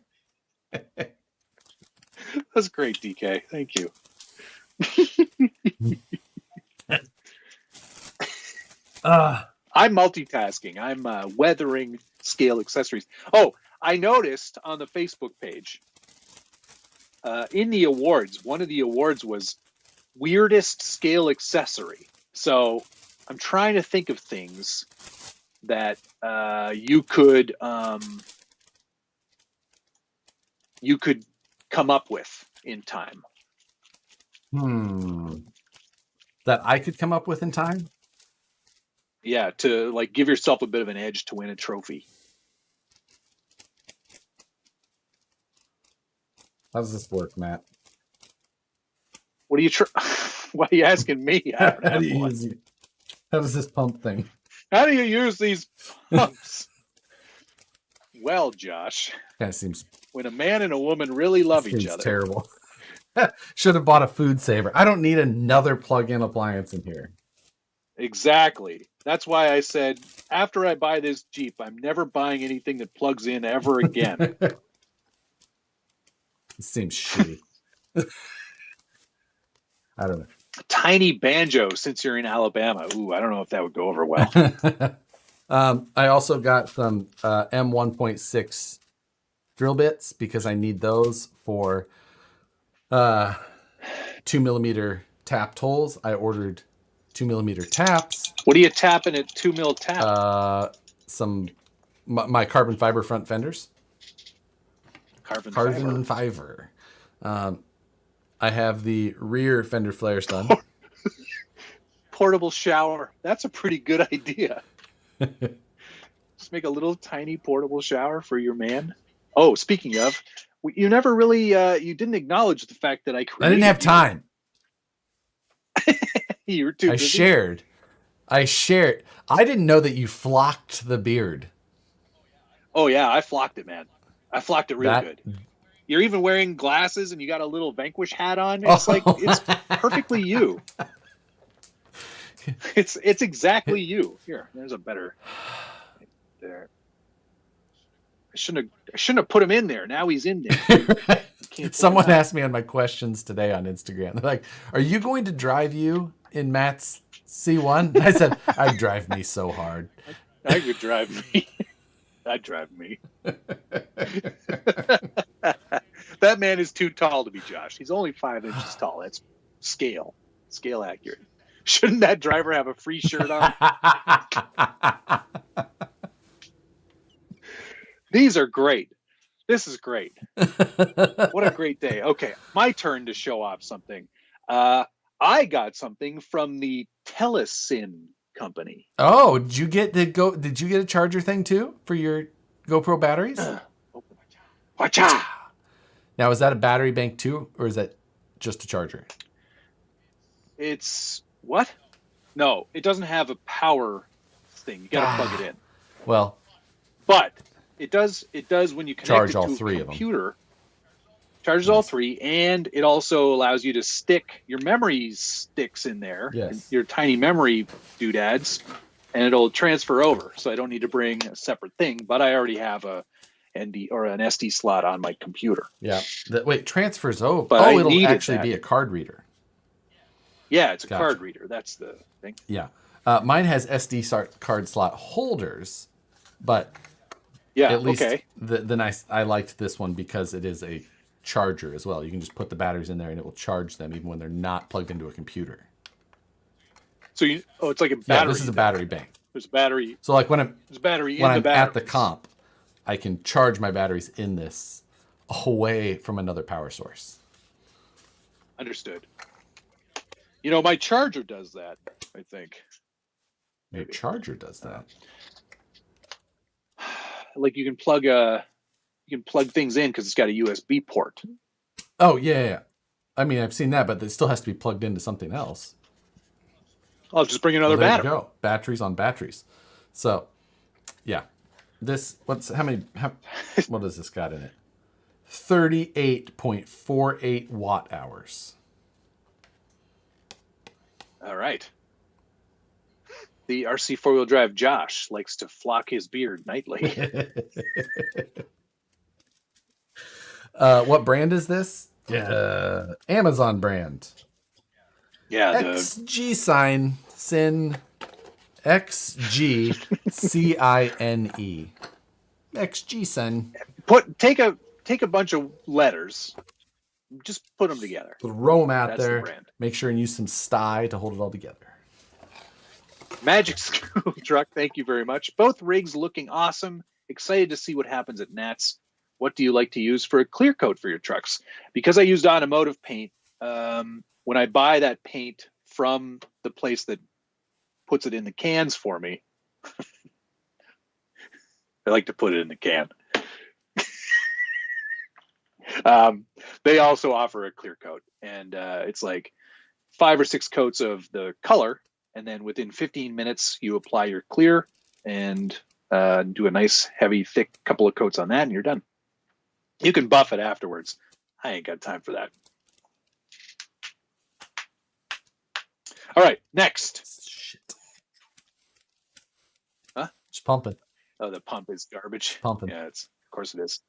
That's great, DK. Thank you. I'm multitasking. I'm weathering scale accessories. Oh, I noticed on the Facebook page, in the awards, one of the awards was weirdest scale accessory. So I'm trying to think of things that you could come up with in time. That I could come up with in time? Yeah, to like give yourself a bit of an edge to win a trophy. How does this work, Matt? What are you why are you asking me? I don't have one. How does this pump thing? How do you use these pumps? Well, Josh, Kind of seems when a man and a woman really love each other. terrible. Should have bought a food saver. I don't need another plug-in appliance in here. Exactly. That's why I said, after I buy this Jeep, I'm never buying anything that plugs in ever again. It seems shitty. I don't know. A tiny banjo, since you're in Alabama. Ooh, I don't know if that would go over well. I also got some M1.6 drill bits because I need those for 2mm tapped holes. I ordered 2mm taps. What are you tapping at 2mm tap? My carbon fiber front fenders. Carbon fiber. I have the rear fender flares done. Portable shower. That's a pretty good idea. Just make a little tiny portable shower for your man. Oh, speaking of, you never really, you didn't acknowledge the fact that I didn't have time. You were too busy. I shared. I didn't know that you flocked the beard. Oh yeah, I flocked it, man. I flocked it real good. You're even wearing glasses and you got a little Vanquish hat on. It's like, it's perfectly you. It's exactly you. Here, there's a better. There. I shouldn't have put him in there. Now he's in there. Right. Someone asked me on my questions today on Instagram. They're like, "Are you going to drive you in Matt's C1?" I said, "I'd drive me so hard." I could drive me. I'd drive me. That man is too tall to be Josh. He's only 5 inches tall. That's scale accurate. Shouldn't that driver have a free shirt on? These are great. This is great. What a great day. Okay, my turn to show off something. I got something from the Telesin company. Oh, did you get a charger thing too for your GoPro batteries? Watcha! Now, is that a battery bank too, or is that just a charger? It's what? No, it doesn't have a power thing. You got to plug it in. Well, but it does when you connect charge it to all three a of them. computer. Charges all three, and it also allows you to stick your memory sticks in there, your tiny memory doodads, and it'll transfer over. So I don't need to bring a separate thing, but I already have a ND or an SD slot on my computer. Yeah. Wait, transfers over. But it'll actually be a card reader. Yeah, it's a card reader. That's the thing. Yeah. Mine has SD card slot holders, but at least I liked this one because it is a charger as well. You can just put the batteries in there and it will charge them even when they're not plugged into a computer. So it's like a battery. Yeah, this is a battery bank. There's a battery. So like when I'm at the batteries. comp, I can charge my batteries in this away from another power source. Understood. My charger does that, I think. Your charger does that. Like you can plug things in because it's got a USB port. Oh yeah. I mean, I've seen that, but it still has to be plugged into something else. I'll just bring another battery. There you go. Batteries on batteries. So, yeah. What does this got in it? 38.48 watt hours. All right. The RC four-wheel drive Josh likes to flock his beard nightly. What brand is this? Amazon brand. Yeah. XG Sin XG CINE. XG Sin. Take a bunch of letters. Just put them together. Throw them out there. Make sure and use some sty to hold it all together. Magic Screw Truck, thank you very much. Both rigs looking awesome. Excited to see what happens at Nats. What do you like to use for a clear coat for your trucks? Because I used automotive paint, when I buy that paint from the place that puts it in the cans for me, I like to put it in the can. They also offer a clear coat, and it's like 5 or 6 coats of the color, and then within 15 minutes you apply your clear and do a nice heavy thick couple of coats on that, and you're done. You can buff it afterwards. I ain't got time for that. All right, next. Shit. Huh? Just pumping. Oh, the pump is garbage. Pumping. Yeah, of course it is.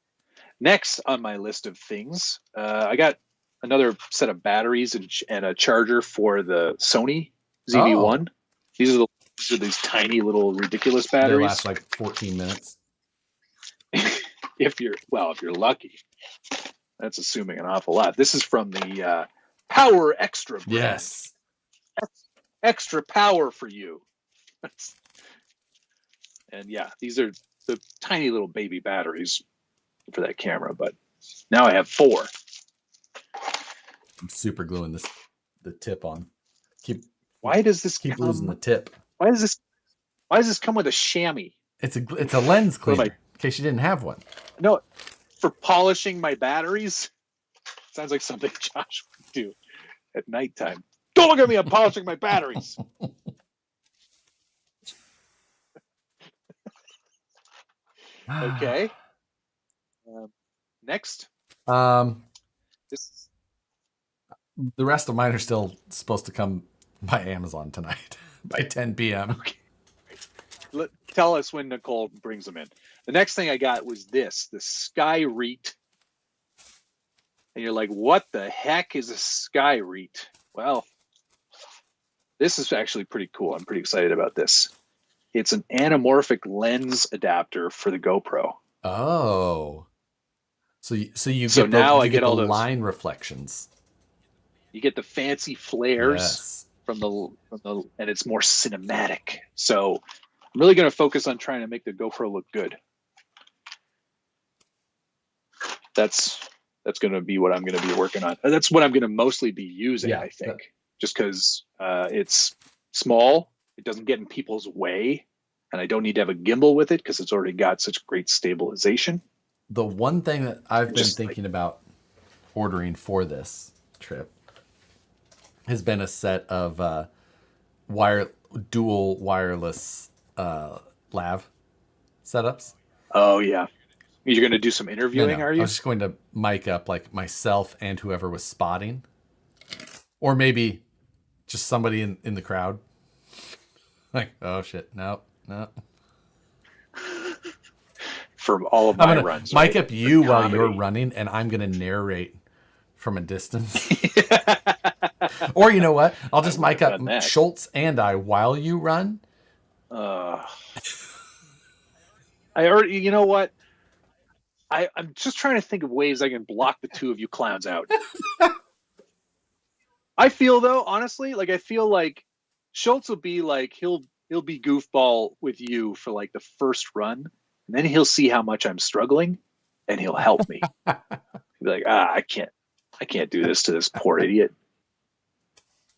Next on my list of things, I got another set of batteries and a charger for the Sony ZV-1. Oh. These are these tiny little ridiculous batteries. They last like 14 minutes. if you're lucky. That's assuming an awful lot. This is from the Power Extra brand. Yes. Extra power for you. And yeah, these are the tiny little baby batteries for that camera, but now I have 4. I'm super gluing the tip on. Why does this keep losing the tip? Why does this come with a chamois? It's a lens cleaner, in case you didn't have one. No, for polishing my batteries. Sounds like something Josh would do at nighttime. Don't look at me, I'm polishing my batteries. Okay. Next. The rest of mine are still supposed to come by Amazon tonight by 10 p.m. Okay. Tell us when Nicole brings them in. The next thing I got was the Sky Reet. And you're like, what the heck is a Sky Reet? Well, this is actually pretty cool. I'm pretty excited about this. It's an anamorphic lens adapter for the GoPro. Oh. So you get all the line reflections. You get the fancy flares from the and it's more cinematic. So I'm really going to focus on trying to make the GoPro look good. That's going to be what I'm going to be working on. That's what I'm going to mostly be using, I think, just because it's small. It doesn't get in people's way, and I don't need to have a gimbal with it because it's already got such great stabilization. The one thing that I've been thinking about ordering for this trip has been a set of dual wireless lav setups. Oh yeah, you're going to do some interviewing, No. are you? I was just going to mic up like myself and whoever was spotting, or maybe just somebody in the crowd. Like, oh shit, no. For all of my runs, mic up you while you're running, and I'm gonna narrate from a distance. Or you know what? I'll just mic up Schultz and I while you run. I already. You know what? I'm just trying to think of ways I can block the two of you clowns out. I feel though, honestly, like I feel like Schultz will be like he'll be goofball with you for like the first run, and then he'll see how much I'm struggling, and he'll help me. He'll be like, I can't do this to this poor idiot.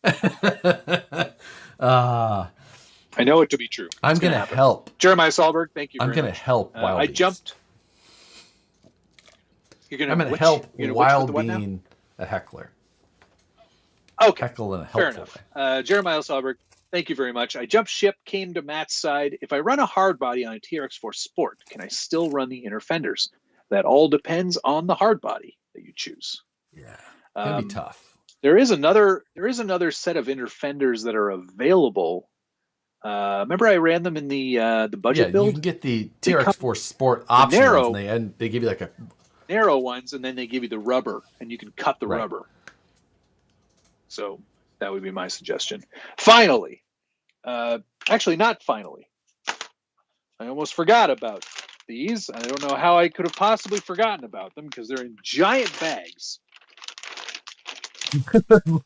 I know it to be true. I'm going to help. Jeremiah Sahlberg, thank you very much. I'm going to help while I jumped. I'm going to help while being a heckler. Okay. Heckle in a helpful way. Jeremiah Sahlberg, thank you very much. I jumped ship, came to Matt's side. If I run a hard body on a TRX4 Sport, can I still run the inner fenders? That all depends on the hard body that you choose. Yeah, that'd be tough. There is another set of inner fenders that are available. Remember I ran them in the budget build? You can get the TRX4 Sport options, and they give you like a narrow ones, and then they give you the rubber, and you can cut the rubber. So that would be my suggestion. Finally, actually not finally, I almost forgot about these. I don't know how I could have possibly forgotten about them because they're in giant bags.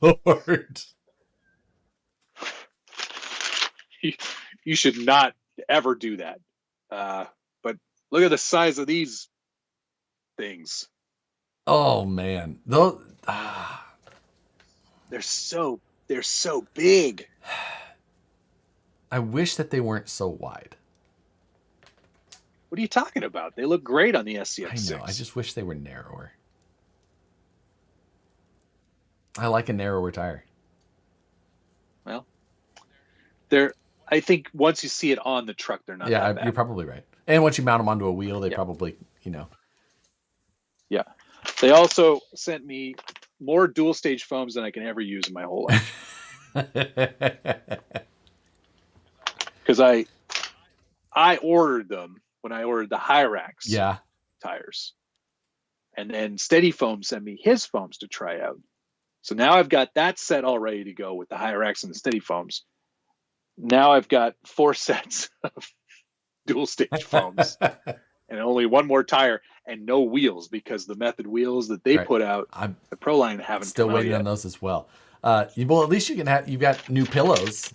Lord. You should not ever do that. But look at the size of these things. Oh man, those they're so big. I wish that they weren't so wide. What are you talking about? They look great on the SCX6. I know. I just wish they were narrower. I like a narrower tire. Well, They're, I think once you see it on the truck, they're not that bad. You're probably right. And once you mount them onto a wheel, they probably, Yeah. They also sent me more dual stage foams than I can ever use in my whole life. Because I ordered them when I ordered the Hyrax tires. And then Steady Foam sent me his foams to try out. So now I've got that set all ready to go with the Hyrax and the Steady Foams. Now I've got 4 sets of dual stage foams and only one more tire and no wheels, because the Method wheels that they put out, the Proline haven't still come waiting out on yet. Those as well. Well, at least you've got new pillows.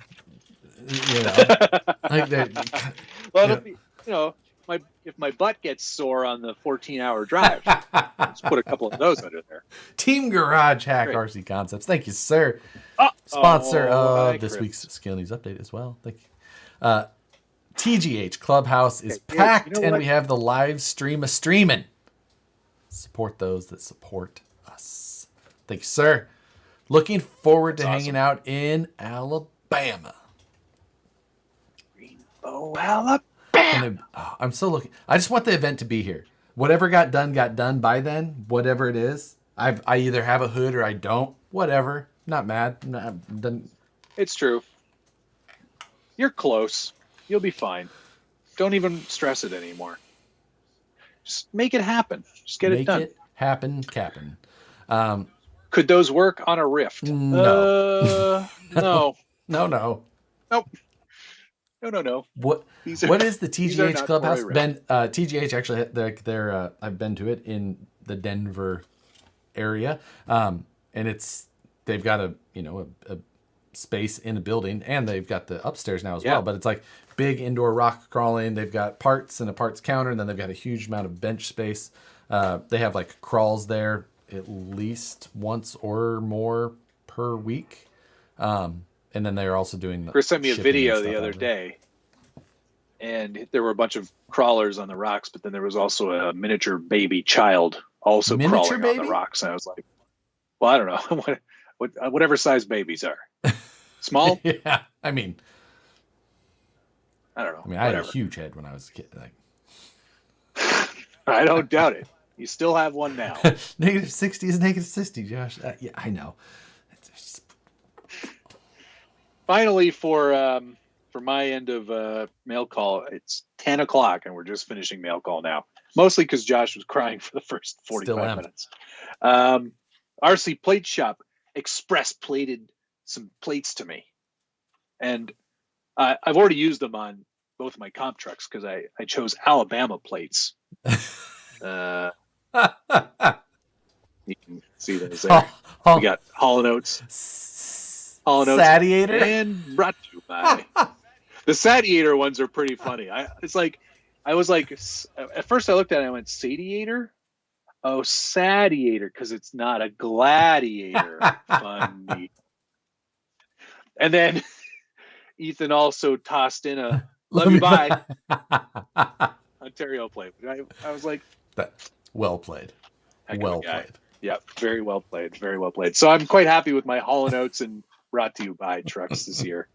Well, if my butt gets sore on the 14-hour drive, let's put a couple of those under there. Team Garage Hack RC Concepts. Thank you, sir. Sponsor of this week's Scale News Update as well. Thank you. TGH Clubhouse is packed, and we have the live stream streaming. Support those that support us. Thank you, sir. Looking forward to hanging out in Alabama. Oh, Alabama. I'm so looking. I just want the event to be here. Whatever got done by then. Whatever it is, I either have a hood or I don't. Whatever. Not mad. It's true. You're close. You'll be fine. Don't even stress it anymore. Just make it happen. Just get it done. Make it happen, Cap'n. Could those work on a Rift? No. No. No. Nope. No. What is the TGH Clubhouse? Ben, TGH actually, they're I've been to it in the Denver area, and they've got a space in a building, and they've got the upstairs now as well. But it's like big indoor rock crawling. They've got parts and a parts counter, and then they've got a huge amount of bench space. They have like crawls there at least once or more per week. And then they're also doing. Chris sent me a video the other day, and there were a bunch of crawlers on the rocks, but then there was also a miniature baby child also crawling on the rocks. And I was like, well, I don't know whatever size babies are. Small? Yeah, I mean, I don't know. I mean, I had a huge head when I was a kid. I don't doubt it. You still have one now. -60 is -60, Josh. Yeah, I know. Finally, for my end of mail call, it's 10 o'clock, and we're just finishing mail call now. Mostly because Josh was crying for the first 45 minutes. RC Plate Shop express plated some plates to me, and I've already used them on both of my comp trucks because I chose Alabama plates. You can see those there. We got Hall & Oates. Sadiator, and brought to you by the Sadiator ones are pretty funny. I was like, at first I looked at it and I went, Sadiator? Oh, Sadiator, because it's not a gladiator. Funny. And then Ethan also tossed in a love you bye Ontario plate. I was like, well played. Well played. Yeah, very well played. Very well played. So I'm quite happy with my Hall & Oates and brought to you by trucks this year.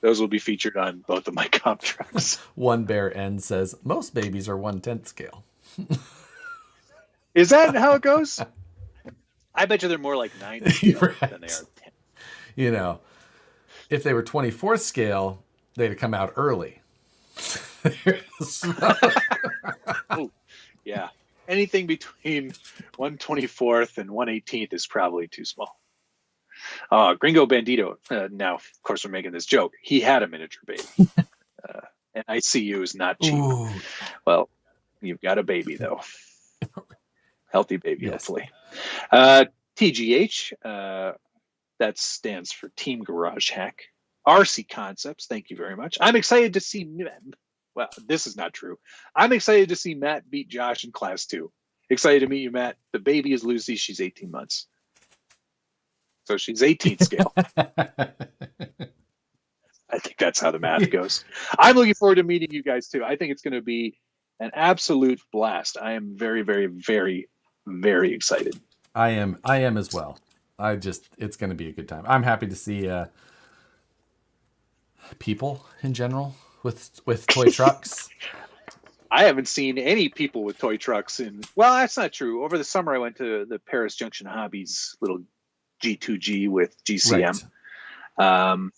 Those will be featured on both of my comp trucks. One Bear N says most babies are 1/10 scale. Is that how it goes? I bet you they're more like 9 scale than they are 10. You know, if they were 24th scale, they'd come out early. Oh, yeah. Anything between 1/24th and 1/18th is probably too small. Gringo Bandito. Now, of course, we're making this joke. He had a miniature baby. And ICU is not cheap. Ooh. Well, you've got a baby, though. Healthy baby, yes. Hopefully. TGH, that stands for Team Garage Hack. RC Concepts, thank you very much. I'm excited to see... Well, this is not true. I'm excited to see Matt beat Josh in Class 2. Excited to meet you, Matt. The baby is Lucy. She's 18 months. So she's 18th scale. I think that's how the math goes. I'm looking forward to meeting you guys, too. I think it's going to be an absolute blast. I am very, very, very, very excited. I am as well. It's going to be a good time. I'm happy to see people in general with toy trucks. I haven't seen any people with toy trucks well, that's not true. Over the summer, I went to the Paris Junction Hobbies little G2G with GCM. Right.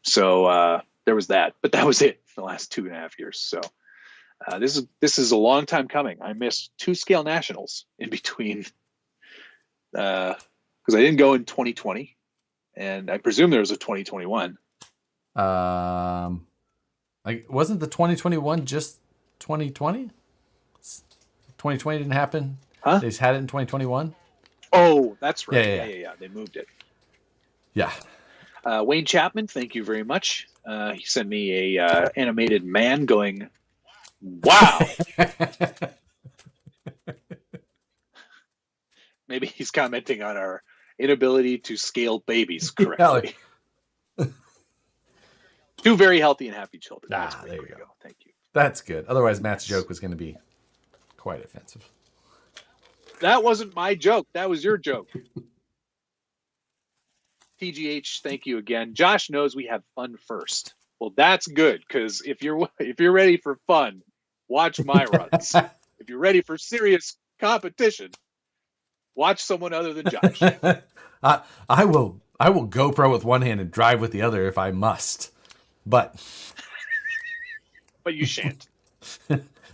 So there was that, but that was it for the last 2.5 years. So this is a long time coming. I missed 2 scale nationals in between because I didn't go in 2020, and I presume there was a 2021. Wasn't the 2021 just 2020? 2020 didn't happen. Huh? They just had it in 2021. Oh, that's right. Yeah. They moved it. Yeah. Wayne Chapman, thank you very much. He sent me a animated man going, "Wow." Maybe he's commenting on our inability to scale babies correctly. Yeah. 2 very healthy and happy children. There you go. Thank you. That's good. Otherwise, Matt's joke was going to be quite offensive. That wasn't my joke. That was your joke. TGH, thank you again. Josh knows we have fun first. Well, that's good, because if you're ready for fun, watch my runs. If you're ready for serious competition, watch someone other than Josh. I will GoPro with one hand and drive with the other if I must, but you shan't.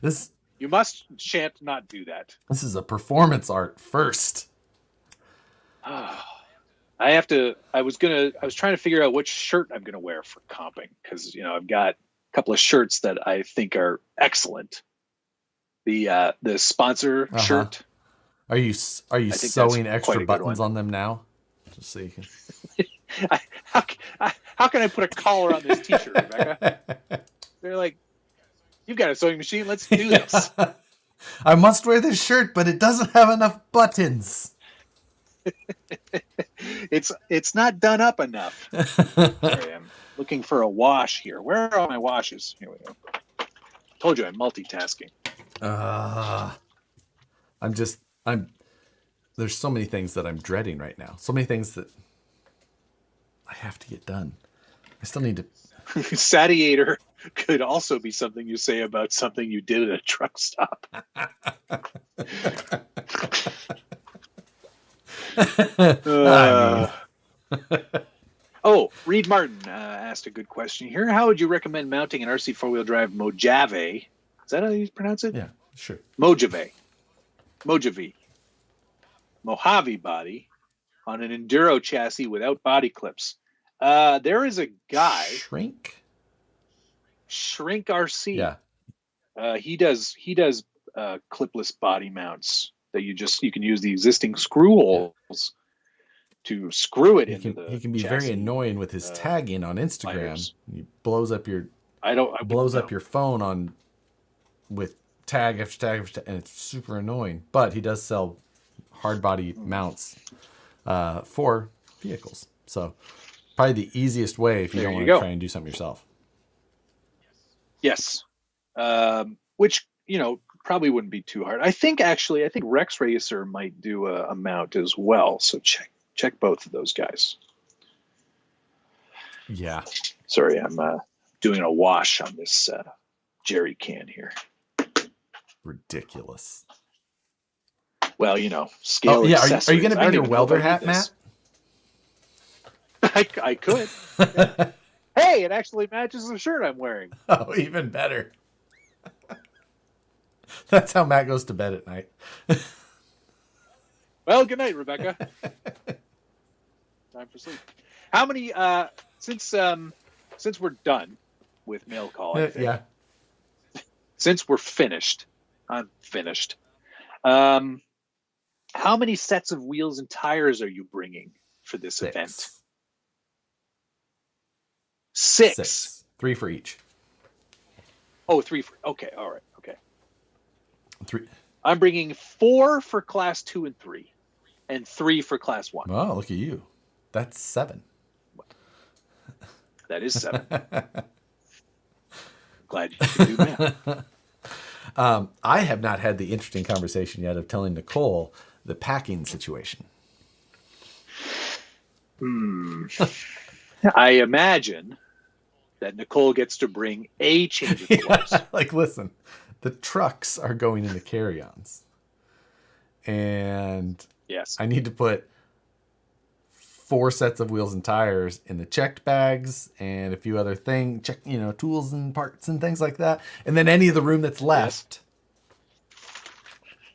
This You shan't not do that. This is a performance art first. I was trying to figure out which shirt I'm gonna wear for comping, because I've got a couple of shirts that I think are excellent. The sponsor shirt. Are you sewing extra buttons on them now? Just so you can. How can I put a collar on this T-shirt, Rebecca? They're like, "You've got a sewing machine. Let's do this." I must wear this shirt, but it doesn't have enough buttons. It's not done up enough. Sorry, I'm looking for a wash here. Where are all my washes? Here we go. Told you I'm multitasking. There's so many things that I'm dreading right now. So many things that I have to get done. I still need to. Satiator could also be something you say about something you did at a truck stop. Reed Martin asked a good question here. How would you recommend mounting an RC 4-wheel drive Mojave? Is that how you pronounce it? Yeah, sure. Mojave body on an enduro chassis without body clips. There is a guy, Shrink RC. Yeah. He does clipless body mounts that you can use the existing screw holes to screw it into the. He can be chassis. Very annoying with his tagging on Instagram. Fires. He blows up your your phone with tag after tag after tag, and it's super annoying. But he does sell hard body mounts for vehicles. So probably the easiest way if you don't want to try and do something yourself. Yes. Which, probably wouldn't be too hard. I think Rex Racer might do a mount as well. So check both of those guys. Yeah. Sorry, I'm doing a wash on this jerry can here. Ridiculous. Well, scale accessories. Are you going to bring your welder hat, Matt? I could. Hey, it actually matches the shirt I'm wearing. Oh, even better. That's how Matt goes to bed at night. Well, good night, Rebecca. Time for sleep. How many? Since we're done with mail call, I think. Yeah. Since we're finished, I'm finished. How many sets of wheels and tires are you bringing for this event? 6. 3 for each. Oh, 3 for. Okay, all right, okay. 3. I'm bringing 4 for class 2 and 3, and 3 for class 1. Oh, look at you. That's 7. That is 7. Glad you can do math. I have not had the interesting conversation yet of telling Nicole the packing situation. I imagine that Nicole gets to bring a change of clothes. Like, listen, the trucks are going into carry-ons. And Yes. I need to put 4 sets of wheels and tires in the checked bags and a few other things, tools and parts and things like that. And then any of the room that's left,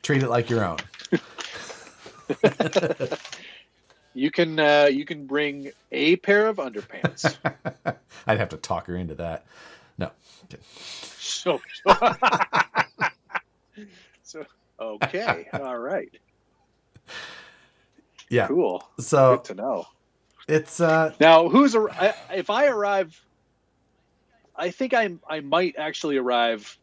treat it like your own. You can bring a pair of underpants. I'd have to talk her into that. No. So okay, all right. Yeah. Cool. So good to know. It's now if I arrive, I think I might actually arrive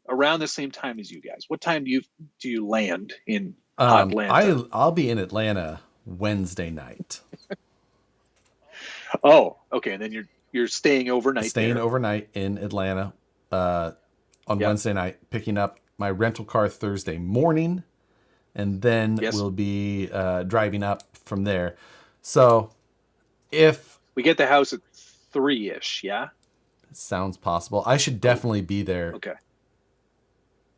around the same time as you guys. What time do you land in Atlanta? I'll be in Atlanta Wednesday night. Oh, okay. And then you're staying overnight. Staying overnight in Atlanta on Wednesday night, picking up my rental car Thursday morning, and then we'll be driving up from there. So if we get the house at 3-ish, yeah? Sounds possible. I should definitely be there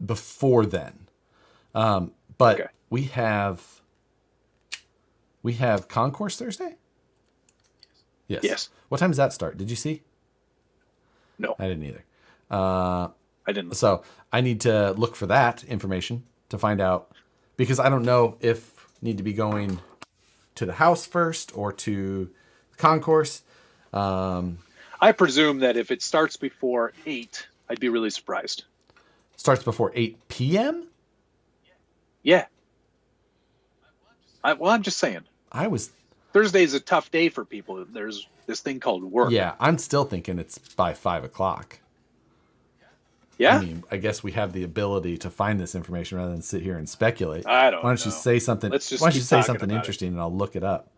before then. But we have Concourse Thursday? Yes. What time does that start? Did you see? No. I didn't either. I didn't. So I need to look for that information to find out, because I don't know if I need to be going to the house first or to the Concourse. I presume that if it starts before 8, I'd be really surprised. Starts before 8 p.m.? Yeah. I'm just saying. Thursday's a tough day for people. There's this thing called work. Yeah, I'm still thinking it's by 5 o'clock. Yeah? I mean, I guess we have the ability to find this information rather than sit here and speculate. I don't know. Why don't you say something? Why don't you say something interesting and I'll look it up?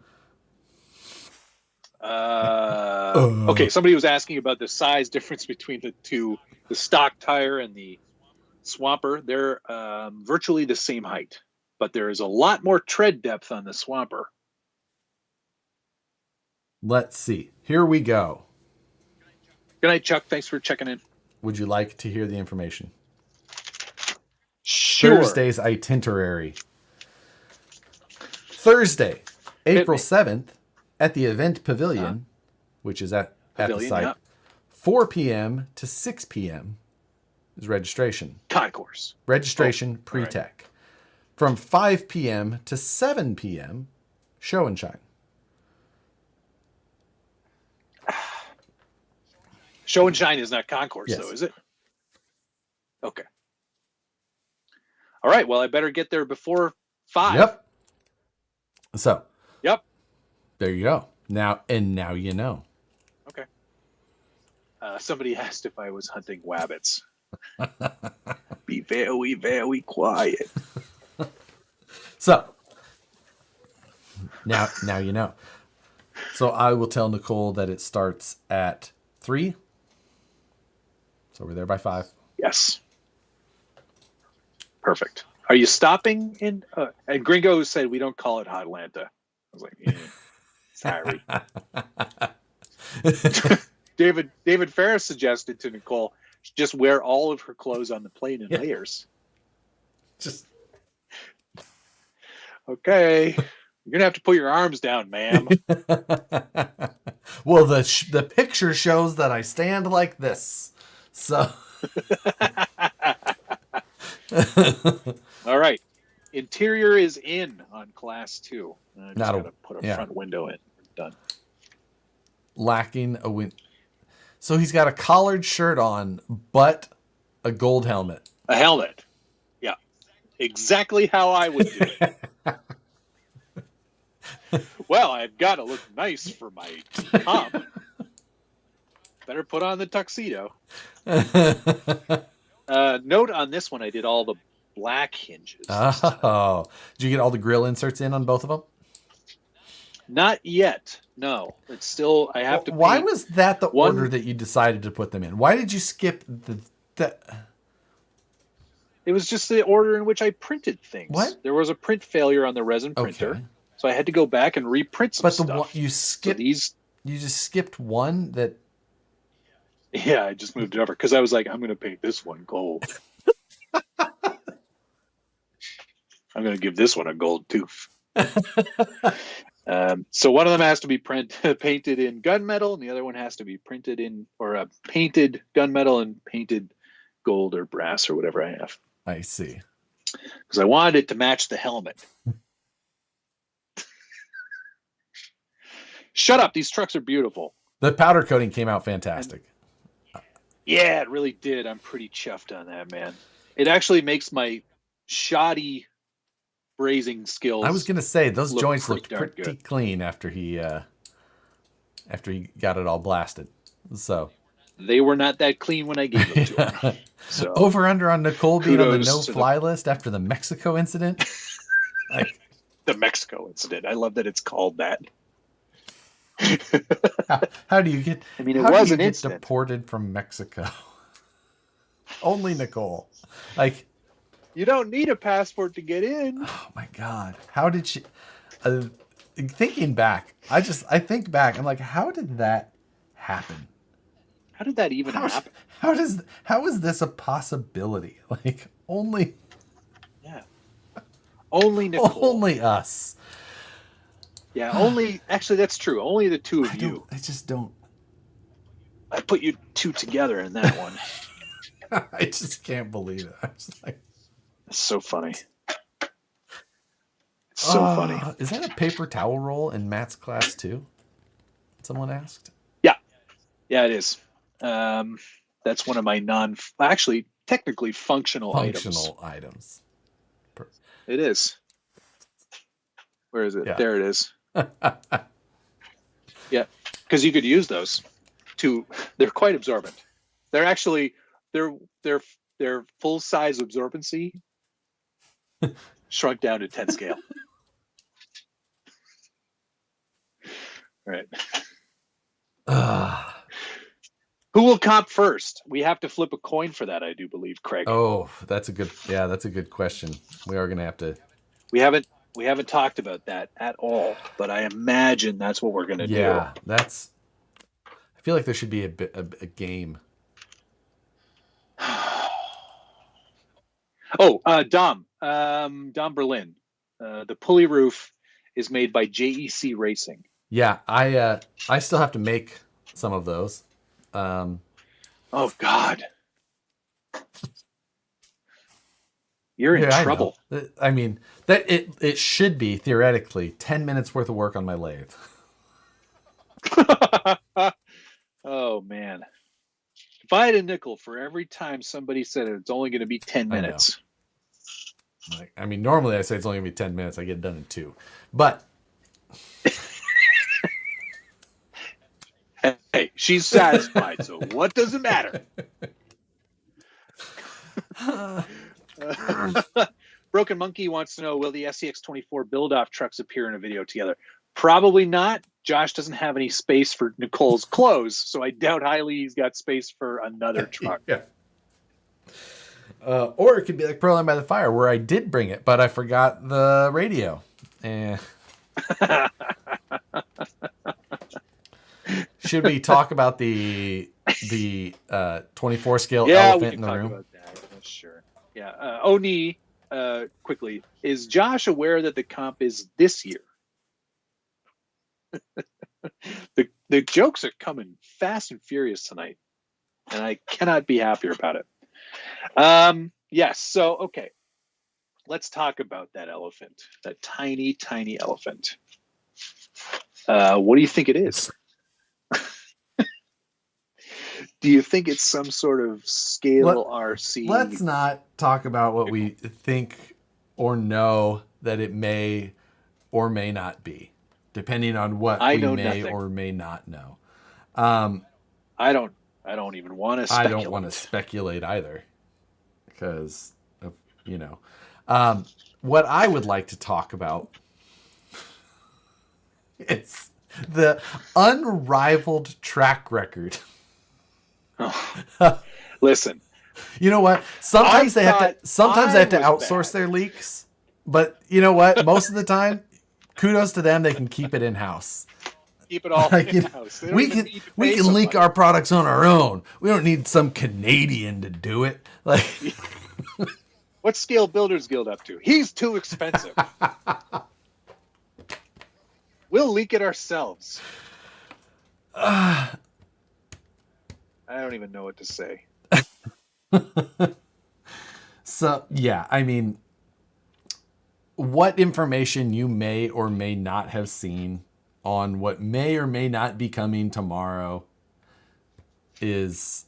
Okay, somebody was asking about the size difference between the stock tire and the Swamper. They're virtually the same height, but there is a lot more tread depth on the Swamper. Let's see. Here we go. Good night, Chuck. Thanks for checking in. Would you like to hear the information? Sure. Thursday's itinerary. Thursday, April 7th, at the Event Pavilion, which is at the site, 4 p.m. to 6 p.m. is registration. Concourse. Registration pre-tech. Right. From 5 p.m. to 7 p.m., show and shine. Show and shine is not Concourse, though, is it? Okay. All right. Well, I better get there before 5. Yep. So. Yep. There you go. Now you know. Okay. Somebody asked if I was hunting wabbits. Be very, very quiet. So. Now you know. So I will tell Nicole that it starts at 3. So we're there by 5. Yes. Perfect. Are you stopping in? And Gringo said we don't call it Hotlanta. I was like, sorry. David Ferris suggested to Nicole just wear all of her clothes on the plane in layers. Just okay. You're gonna have to put your arms down, ma'am. Well, the picture shows that I stand like this. So, all right. Interior is in on class 2. I just gotta put a front window in. Done. Lacking a win. So he's got a collared shirt on, but a gold helmet. A helmet. Yeah. Exactly how I would do it. Well, I've got to look nice for my comp. Better put on the tuxedo. Note on this one, I did all the black hinges. Oh, did you get all the grill inserts in on both of them? Not yet. No, it's still. I have to. Why was that the order that you decided to put them in? Why did you skip the? It was just the order in which I printed things. What? There was a print failure on the resin printer, so I had to go back and reprint some stuff. But you skipped. So you just skipped one that. Yeah, I just moved it over because I was like, I'm going to paint this one gold. I'm going to give this one a gold tooth. So one of them has to be painted in gunmetal, and the other one has to be painted gunmetal and painted gold or brass or whatever I have. I see. Because I wanted it to match the helmet. Shut up! These trucks are beautiful. The powder coating came out fantastic. Yeah, it really did. I'm pretty chuffed on that, man. It actually makes my shoddy brazing skills. I was gonna say those joints looked pretty good. clean after he got it all blasted. So they were not that clean when I gave them to him. So over under on Nicole being on the kudos to no-fly list after the Mexico incident. Like the Mexico incident. I love that it's called that. how do you get? I mean, it how was do you an get incident. deported from Mexico? Only Nicole. Like, you don't need a passport to get in. oh my God, how did she? Thinking back, I think back. I'm like, how did that happen? How did that even happen? How is this a possibility? Like, only Nicole. Only us. Yeah, only. Actually, that's true. Only the two of you. I just don't. I put you two together in that one. I just can't believe it. I'm just like, it's so funny. It's so funny. Is that a paper towel roll in Matt's class too? Someone asked. Yeah, it is. That's one of my technically functional items. It is. Where is it? Yeah. There it is. Yeah, because you could use those they're quite absorbent. They're actually their full size absorbency shrunk down to 10 scale. All right. Who will comp first? We have to flip a coin for that, I do believe, Craig. Oh, that's a good question. We are going to have to. We haven't talked about that at all, but I imagine that's what we're going to do. Yeah, that's. I feel like there should be a game. Dom Berlin. The pulley roof is made by JEC Racing. Yeah, I still have to make some of those. Oh God, you're in trouble. I mean, that it should be theoretically 10 minutes worth of work on my lathe. Oh man, if I had a nickel for every time somebody said it's only going to be 10 minutes. I mean, normally I say it's only going to be 10 minutes. I get it done in 2, but. Hey, she's satisfied, so what does it matter? Broken Monkey wants to know, will the SCX-24 build-off trucks appear in a video together? Probably not. Josh doesn't have any space for Nicole's clothes, so I doubt highly he's got space for another truck. Yeah. Or it could be like Pearl Line by the Fire, where I did bring it, but I forgot the radio. Should we talk about the 24 scale elephant in the room? About that. Sure. Yeah. Oni, quickly, is Josh aware that the comp is this year? The jokes are coming fast and furious tonight, and I cannot be happier about it. Yes. So, okay. Let's talk about that elephant, that tiny, tiny elephant. What do you think it is? Do you think it's some sort of scale RC? Let's not talk about what we think or know that it may or may not be, depending on what we may or may not know. I don't even want to speculate. I don't want to speculate either, because what I would like to talk about is the unrivaled track record. Oh. Listen, you know what? Sometimes they have to outsource their leaks, but you know what? Most of the time, kudos to them. They can keep it in house. keep it all Like, in-house. They don't we even can need to we pay can leak somebody. our products on our own. We don't need some Canadian to do it. Like, What's Scale Builders Guild up to? He's too expensive. We'll leak it ourselves. I don't even know what to say. so yeah, I mean, what information you may or may not have seen on what may or may not be coming tomorrow is,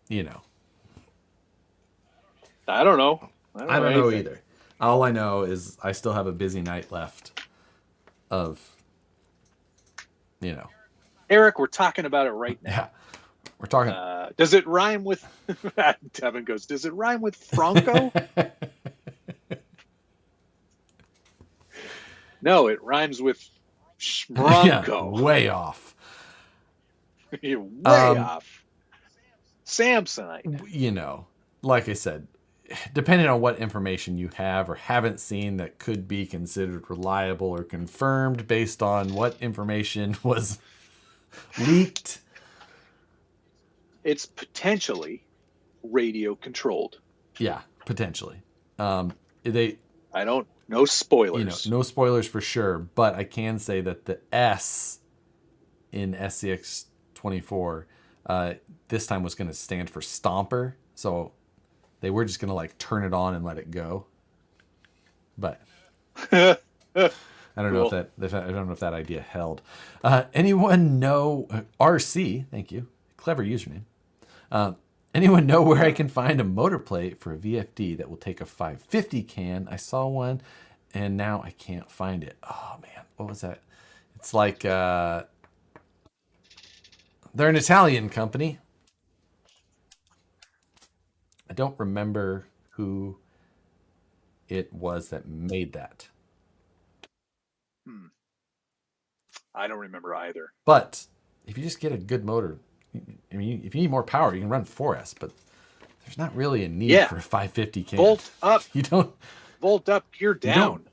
you know, I don't know. I don't know anything. either. All I know is I still have a busy night left of, you know. Eric, we're talking about it right now. Yeah. We're talking. Does it rhyme with... Devin goes, does it rhyme with Franco? No, it rhymes with Bronco. Yeah, way off. You're way off. Samsonite. You know, like I said, depending on what information you have or haven't seen that could be considered reliable or confirmed based on what information was leaked. It's potentially radio controlled. Yeah, potentially. No spoilers. You know, no spoilers for sure, but I can say that the S in SCX-24 this time was going to stand for Stomper, so they were just going to like turn it on and let it go. But I don't know if that idea held. Anyone know RC? Thank you, clever username. Anyone know where I can find a motor plate for a VFD that will take a 550 can? I saw one, and now I can't find it. Oh, man. What was that? It's like they're an Italian company. I don't remember who it was that made that. I don't remember either. But if you just get a good motor... I mean, if you need more power, you can run 4S, but there's not really a need for a 550 can. Volt up. You don't volt up, gear down.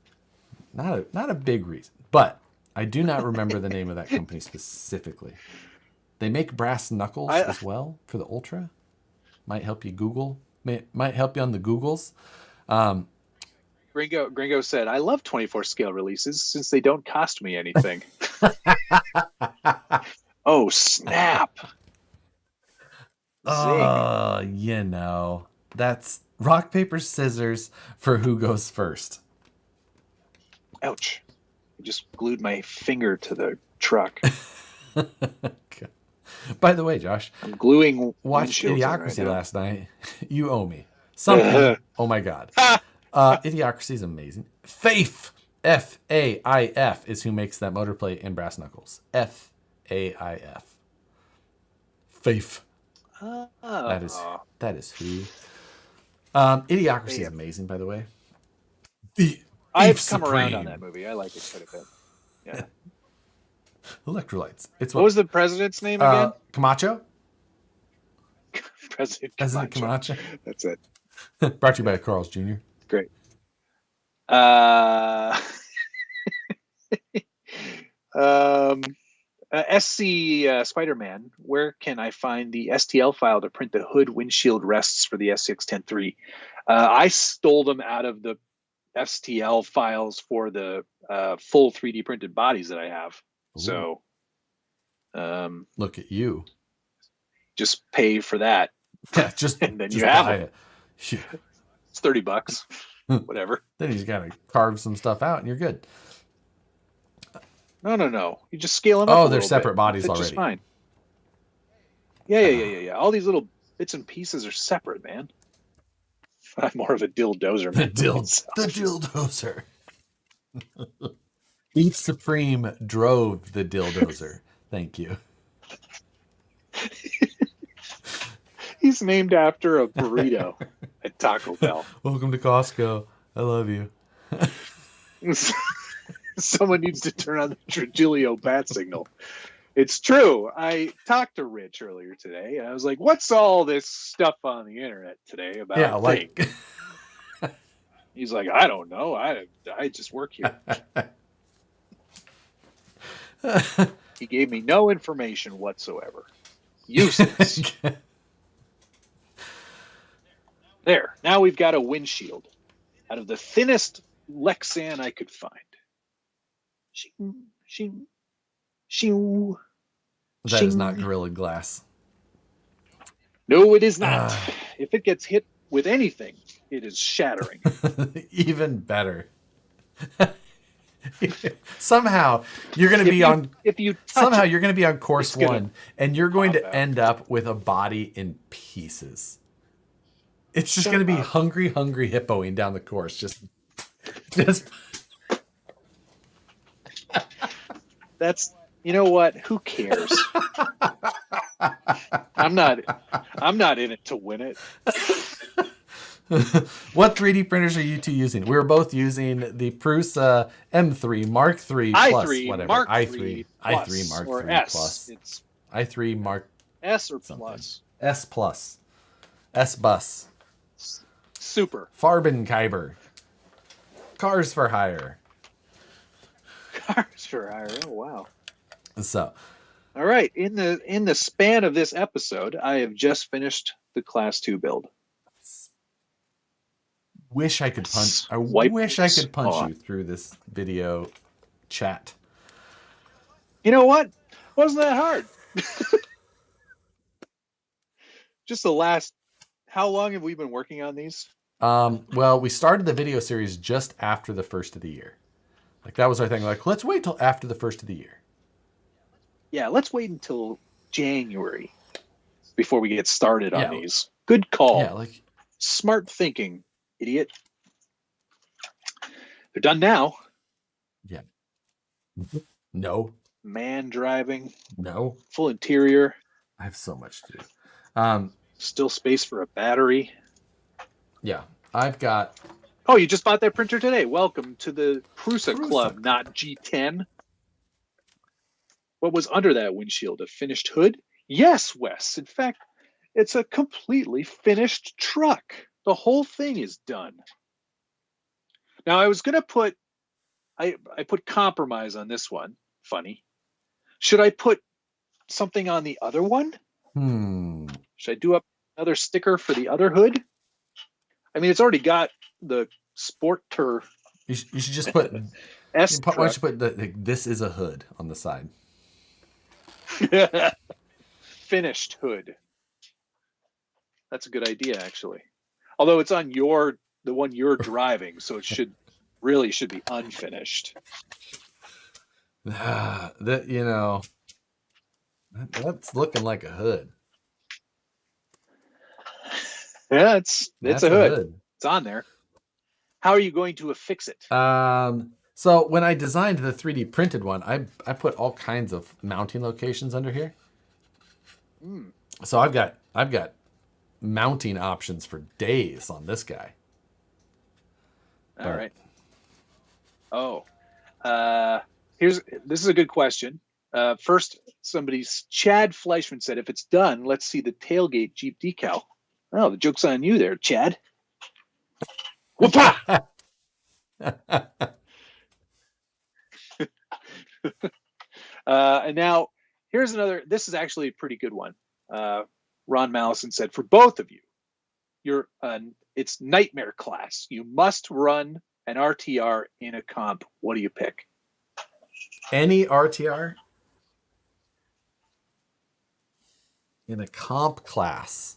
Not a big reason, but I do not remember the name of that company specifically. They make brass knuckles as well for the Ultra. Might help you Google. Might help you on the Googles. Gringo said, "I love 24 scale releases since they don't cost me anything." Oh snap! You know, that's rock, paper, scissors for who goes first. Ouch. I just glued my finger to the truck. By the way, Josh, I'm gluing. Watched Idiocracy last night. You owe me something. Oh my God. Idiocracy is amazing. Faith, Faif, is who makes that motor plate and brass knuckles. Faif. Faith. That is who. Idiocracy is amazing, by the way. I've come around on that movie. I like it quite a bit. Yeah. Electrolytes. What was the president's name again? Camacho. President Camacho. That's it. Brought to you by Carl's Jr. Great. SC Spider-Man, where can I find the STL file to print the hood windshield rests for the SCX-10-3? I stole them out of the STL files for the full 3D printed bodies that I have. Ooh. So look at you. Just pay for that. Yeah, and then you have it. Yeah. It's $30. Whatever. Then you just gotta carve some stuff out and you're good. No. You just scale them up. Oh, they're separate bodies already. Just fine. Yeah. All these little bits and pieces are separate, man. I'm more of a dildozer. The dildozer. Beef Supreme drove the dildozer. Thank you. He's named after a burrito at Taco Bell. Welcome to Costco. I love you. Someone needs to turn on the Trigilio bat signal. It's true. I talked to Rich earlier today, and I was like, "What's all this stuff on the internet today about?" Yeah, like. He's like, "I don't know. I just work here." He gave me no information whatsoever. Useless. There. Now we've got a windshield out of the thinnest Lexan I could find. Shing, shing, shing, That is not shing. Gorilla Glass. No, it is not. If it gets hit with anything, it is shattering. Even better. Somehow you're going to be on. If you touch somehow it, you're going to be on course it's gonna 1, and you're going to pop out. end up with a body in pieces. It's just Shut going to be up. hungry hippoing down the course. Just. That's, you know what? Who cares? I'm not in it to win it. What 3D printers are you two using? We're both using the Prusa M3 Mark III plus i3 whatever. Mark i3 plus, i3 Mark or III S. plus. It's i3 Mark S or something. plus. S plus. S bus. Super. Farbenkyber. Cars for hire. Cars for hire. Oh wow. So, All right. In the span of this episode, I have just finished the Class 2 build. wish I could punch. I Wipe wish I could punch on. you through this video chat. You know what? Wasn't that hard? Just the last. How long have we been working on these? Well, we started the video series just after the first of the year. Like that was our thing. Like, let's wait till after the first of the year. Yeah, let's wait until January before we get started on Yeah. these. Good call. Yeah, like Smart thinking, idiot. They're done now. yeah. No, Man driving, no. full interior, I have so much to do. still space for a battery. Yeah, I've got. Oh, you just bought that printer today. Welcome to the Prusa Prusa Club, Club. not G10. What was under that windshield? A finished hood? Yes, Wes. In fact, it's a completely finished truck. The whole thing is done. Now, I was going to put, I put compromise on this one. Funny. Should I put something on the other one? Should I do up another sticker for the other hood? I mean, it's already got the Sporter You should just put. S Why don't truck. you put this is a hood on the side? Finished hood. That's a good idea, actually. Although it's on the one you're driving, so it should be unfinished. That that's looking like a hood. Yeah, it's That's a hood. It's on there. How are you going to affix it? So when I designed the 3D printed one, I put all kinds of mounting locations under here. So I've got mounting options for days on this guy. All right. Oh, this is a good question. First, Chad Fleischman said, if it's done, let's see the tailgate Jeep decal. Oh, the joke's on you there, Chad. Whoopah! And now here's another. This is actually a pretty good one. Ron Mallison said, for both of you, it's nightmare class. You must run an RTR in a comp. What do you pick? Any RTR in a comp class.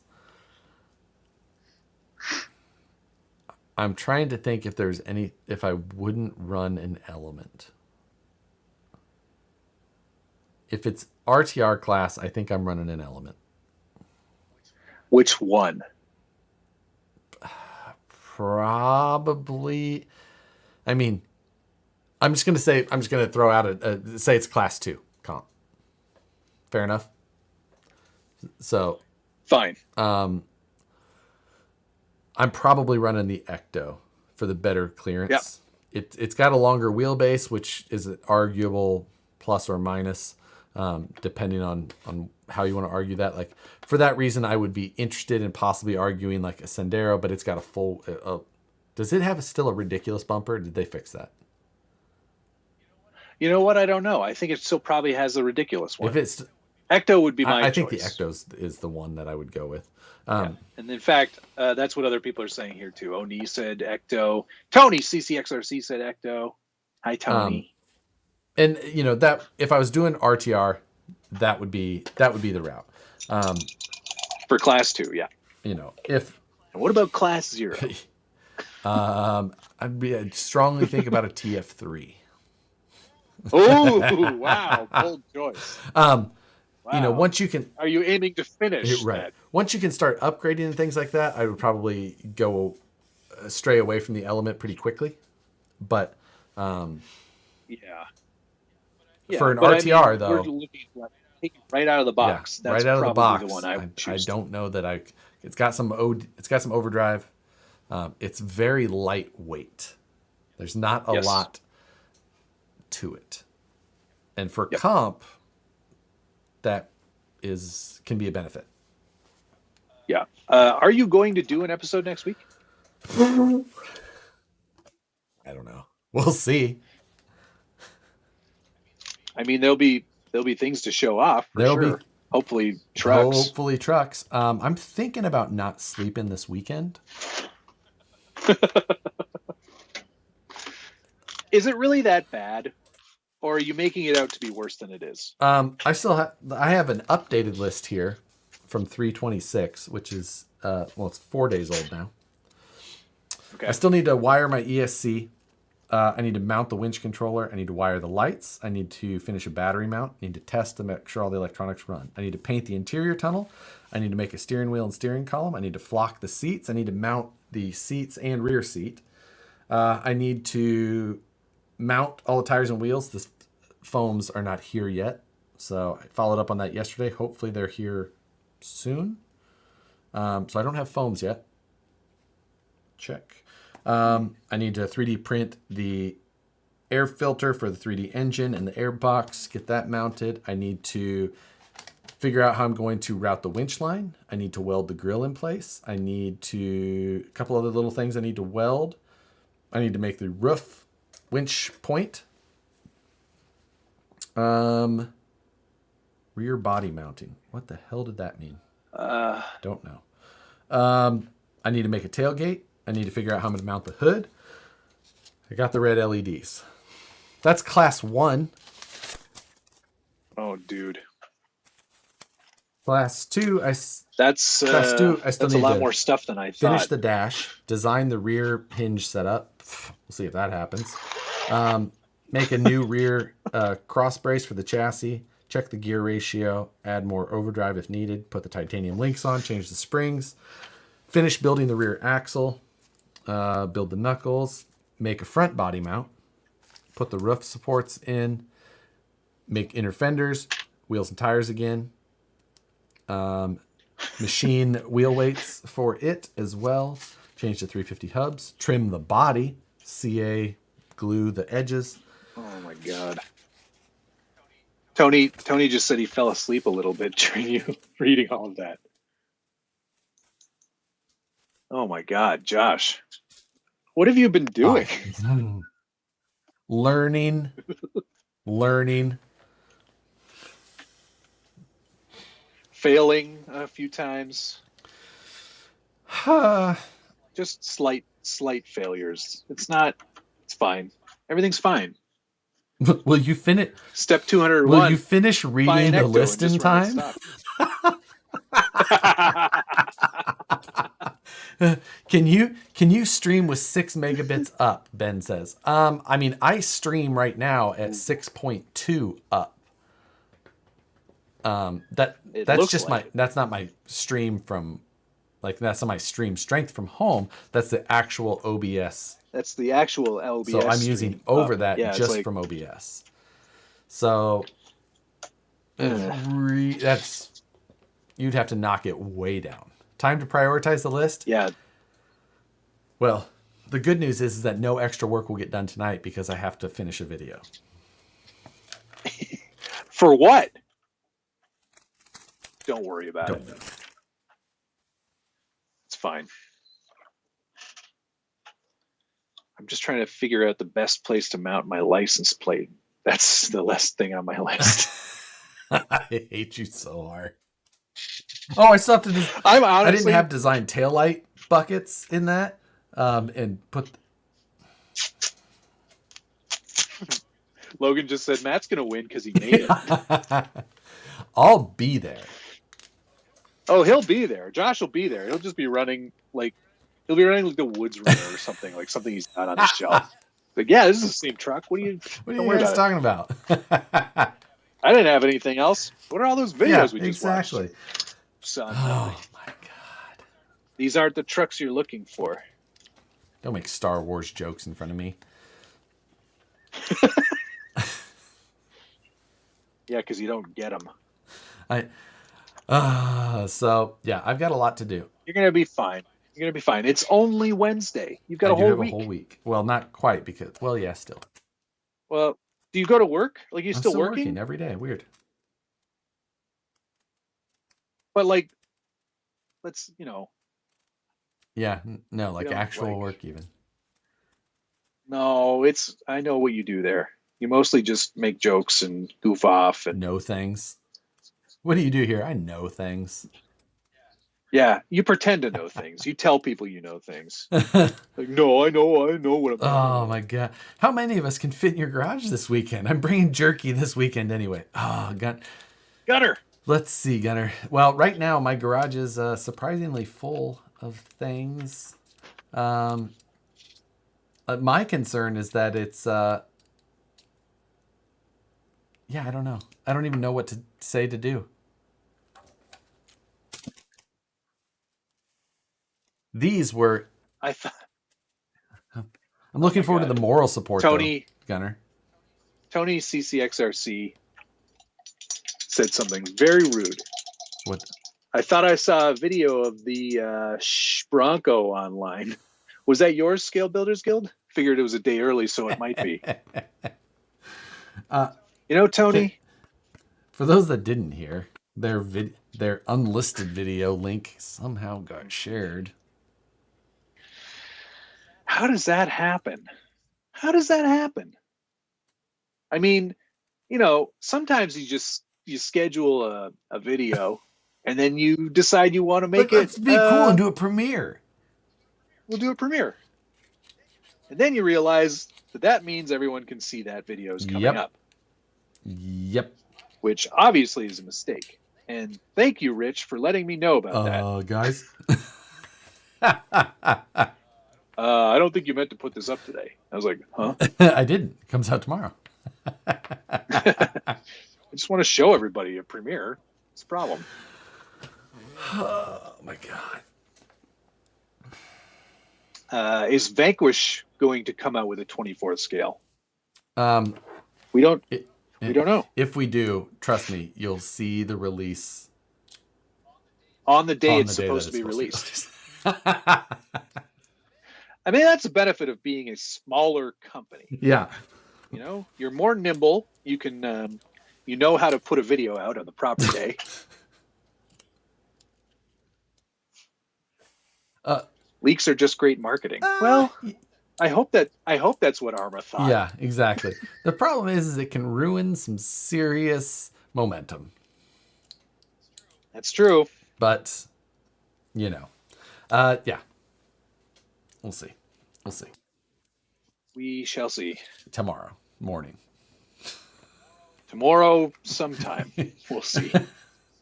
I'm trying to think if I wouldn't run an element. If it's RTR class, I think I'm running an element. Which one? Probably. I mean, I'm just going to throw out say it's class 2 comp. Fair enough. So. Fine. I'm probably running the Ecto for the better clearance. Yep. It's got a longer wheelbase, which is an arguable plus or minus, depending on how you want to argue that. Like for that reason, I would be interested in possibly arguing like a Sendero, but it's got a full. Does it have still a ridiculous bumper? Did they fix that? You know what? I don't know. I think it still probably has the ridiculous one. If it's, Ecto would be my I think the choice. Ectos is the one that I would go with. Yeah, and in fact, that's what other people are saying here too. Oni said Ecto. Tony CCXRC said Ecto. Hi, Tony. And that if I was doing RTR, that would be the route. For class 2, yeah. If And what about class 0? I'd strongly think about a TF3. Oh, wow, bold choice. Wow. Once you can, are you aiming to finish right? that? Once you can start upgrading and things like that, I would probably go stray away from the element pretty quickly. But Yeah. for an RTR we're though, looking at like, take it right out of the box. Yeah, That's right out of the probably box. the one I would choose. I don't know that it's got some overdrive. It's very lightweight. There's not a lot to it, and for comp, that can be a benefit. Yeah. Are you going to do an episode next week? I don't know. We'll see. I mean, there'll be things to show off for sure. Hopefully trucks. I'm thinking about not sleeping this weekend. Is it really that bad? Or are you making it out to be worse than it is? I have an updated list here from 326, which is it's 4 days old now. Okay. I still need to wire my ESC. I need to mount the winch controller. I need to wire the lights. I need to finish a battery mount. I need to test to make sure all the electronics run. I need to paint the interior tunnel. I need to make a steering wheel and steering column. I need to flock the seats. I need to mount the seats and rear seat. I need to mount all the tires and wheels. The foams are not here yet. So I followed up on that yesterday. Hopefully they're here soon. So I don't have foams yet. Check. I need to 3D print the air filter for the 3D engine and the air box, get that mounted. I need to figure out how I'm going to route the winch line. I need to weld the grill in place. I need to, a couple other little things I need to weld. I need to make the roof winch point. Rear body mounting. What the hell did that mean? Don't know. I need to make a tailgate. I need to figure out how I'm going to mount the hood. I got the red LEDs. That's class 1. Oh, dude. Class 2, class 2. I still need a lot more stuff than I thought. Finish the dash, design the rear hinge setup. We'll see if that happens. Make a new rear cross brace for the chassis. Check the gear ratio. Add more overdrive if needed. Put the titanium links on. Change the springs. Finish building the rear axle. Build the knuckles. Make a front body mount. Put the roof supports in. Make inner fenders. Wheels and tires again. Machine wheel weights for it as well. Change to 350 hubs. Trim the body. CA glue the edges. Oh my god. Tony just said he fell asleep a little bit during you reading all of that. Oh my god, Josh. What have you been doing? Learning. Failing a few times. Just slight failures. It's fine. Everything's fine. Will you finish? Step 201. Will you finish reading the list in time? Can you stream with 6 megabits up? Ben says. I mean, I stream right now at 6.2 up. That's just that's not my stream from, that's not my stream strength from home. That's the actual OBS. That's the actual OBS. So I'm using over that just from OBS. So that's, you'd have to knock it way down. Time to prioritize the list? Yeah. Well, the good news is that no extra work will get done tonight because I have to finish a video. For what? Don't worry about it. It's fine. I'm just trying to figure out the best place to mount my license plate. That's the last thing on my list. I hate you so hard. Oh, I still have to. I didn't have designed taillight buckets in that, and put. Logan just said Matt's gonna win because he made it. I'll be there. Oh, he'll be there. Josh will be there. He'll just be running like the Woods Runner or something, like something he's got on the shelf. Like, yeah, this is the same truck. What are you guys talking about? I didn't have anything else. What are all those videos we just watched? Son, oh my god. These aren't the trucks you're looking for. Don't make Star Wars jokes in front of me. Yeah, because you don't get them. So yeah, I've got a lot to do. You're gonna be fine. You're gonna be fine. It's only Wednesday. You've got a whole week. Well, not quite because. Well, yeah, still. Well, do you go to work? Like, you're still working every day? Weird. But like, let's Yeah, no, like actual work even. No, I know what you do there. You mostly just make jokes and goof off and know things. What do you do here? I know things. Yeah, you pretend to know things. You tell people you know things. Like, no, I know what I'm doing. Oh my god. How many of us can fit in your garage this weekend? I'm bringing jerky this weekend anyway. Oh, Gunner. Let's see, Gunner. Well, right now my garage is surprisingly full of things. My concern is that it's I don't know. I don't even know what to say to do. These were I'm looking forward to the moral support, Tony, though, Gunner. Tony CCXRC said something very rude. What? I thought I saw a video of the Bronco online. Was that yours, Scale Builders Guild? Figured it was a day early, so it might be. Tony. For those that didn't hear, their unlisted video link somehow got shared. How does that happen? I mean, sometimes you schedule a video and then you decide you want to make it. Let's be cool and do a premiere. We'll do a premiere. And then you realize that means everyone can see that video is coming up. Yep. Which obviously is a mistake. And thank you, Rich, for letting me know about that. Guys. I don't think you meant to put this up today. I was like, huh? I didn't. It comes out tomorrow. I just want to show everybody a premiere. It's a problem. Oh, my God. Is Vanquish going to come out with a 24th scale? We don't know. If we do, trust me, you'll see the release on the day it's supposed to be released. I mean, that's the benefit of being a smaller company. Yeah. You're more nimble. You can, know how to put a video out on the proper day. Leaks are just great marketing. Well, I hope that's what Arma thought. Yeah, exactly. The problem is it can ruin some serious momentum. That's true. But, yeah. We'll see. We shall see. Tomorrow morning. Tomorrow sometime. We'll see.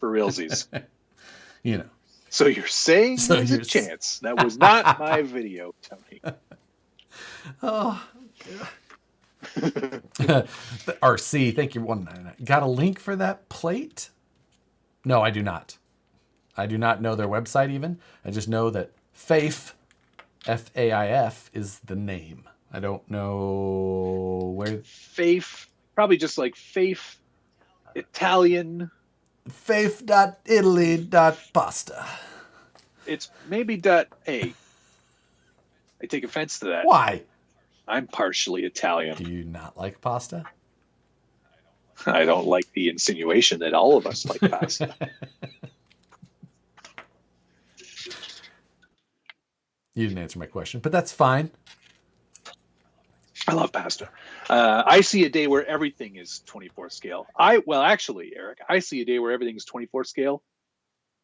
For realsies. So you're saying there's a chance. That was not my video, Tony. Oh, RC, thank you. 199. Got a link for that plate? No, I do not. I do not know their website even. I just know that Faith, Faif, is the name. I don't know where. Faith, probably just like Faith, Italian. Faith.italy.pasta. It's maybe .a. I take offense to that. Why? I'm partially Italian. Do you not like pasta? I don't like the insinuation that all of us like pasta. You didn't answer my question, but that's fine. I love pasta. I see a day where everything is 24 scale. Actually, Eric, I see a day where everything is 24 scale,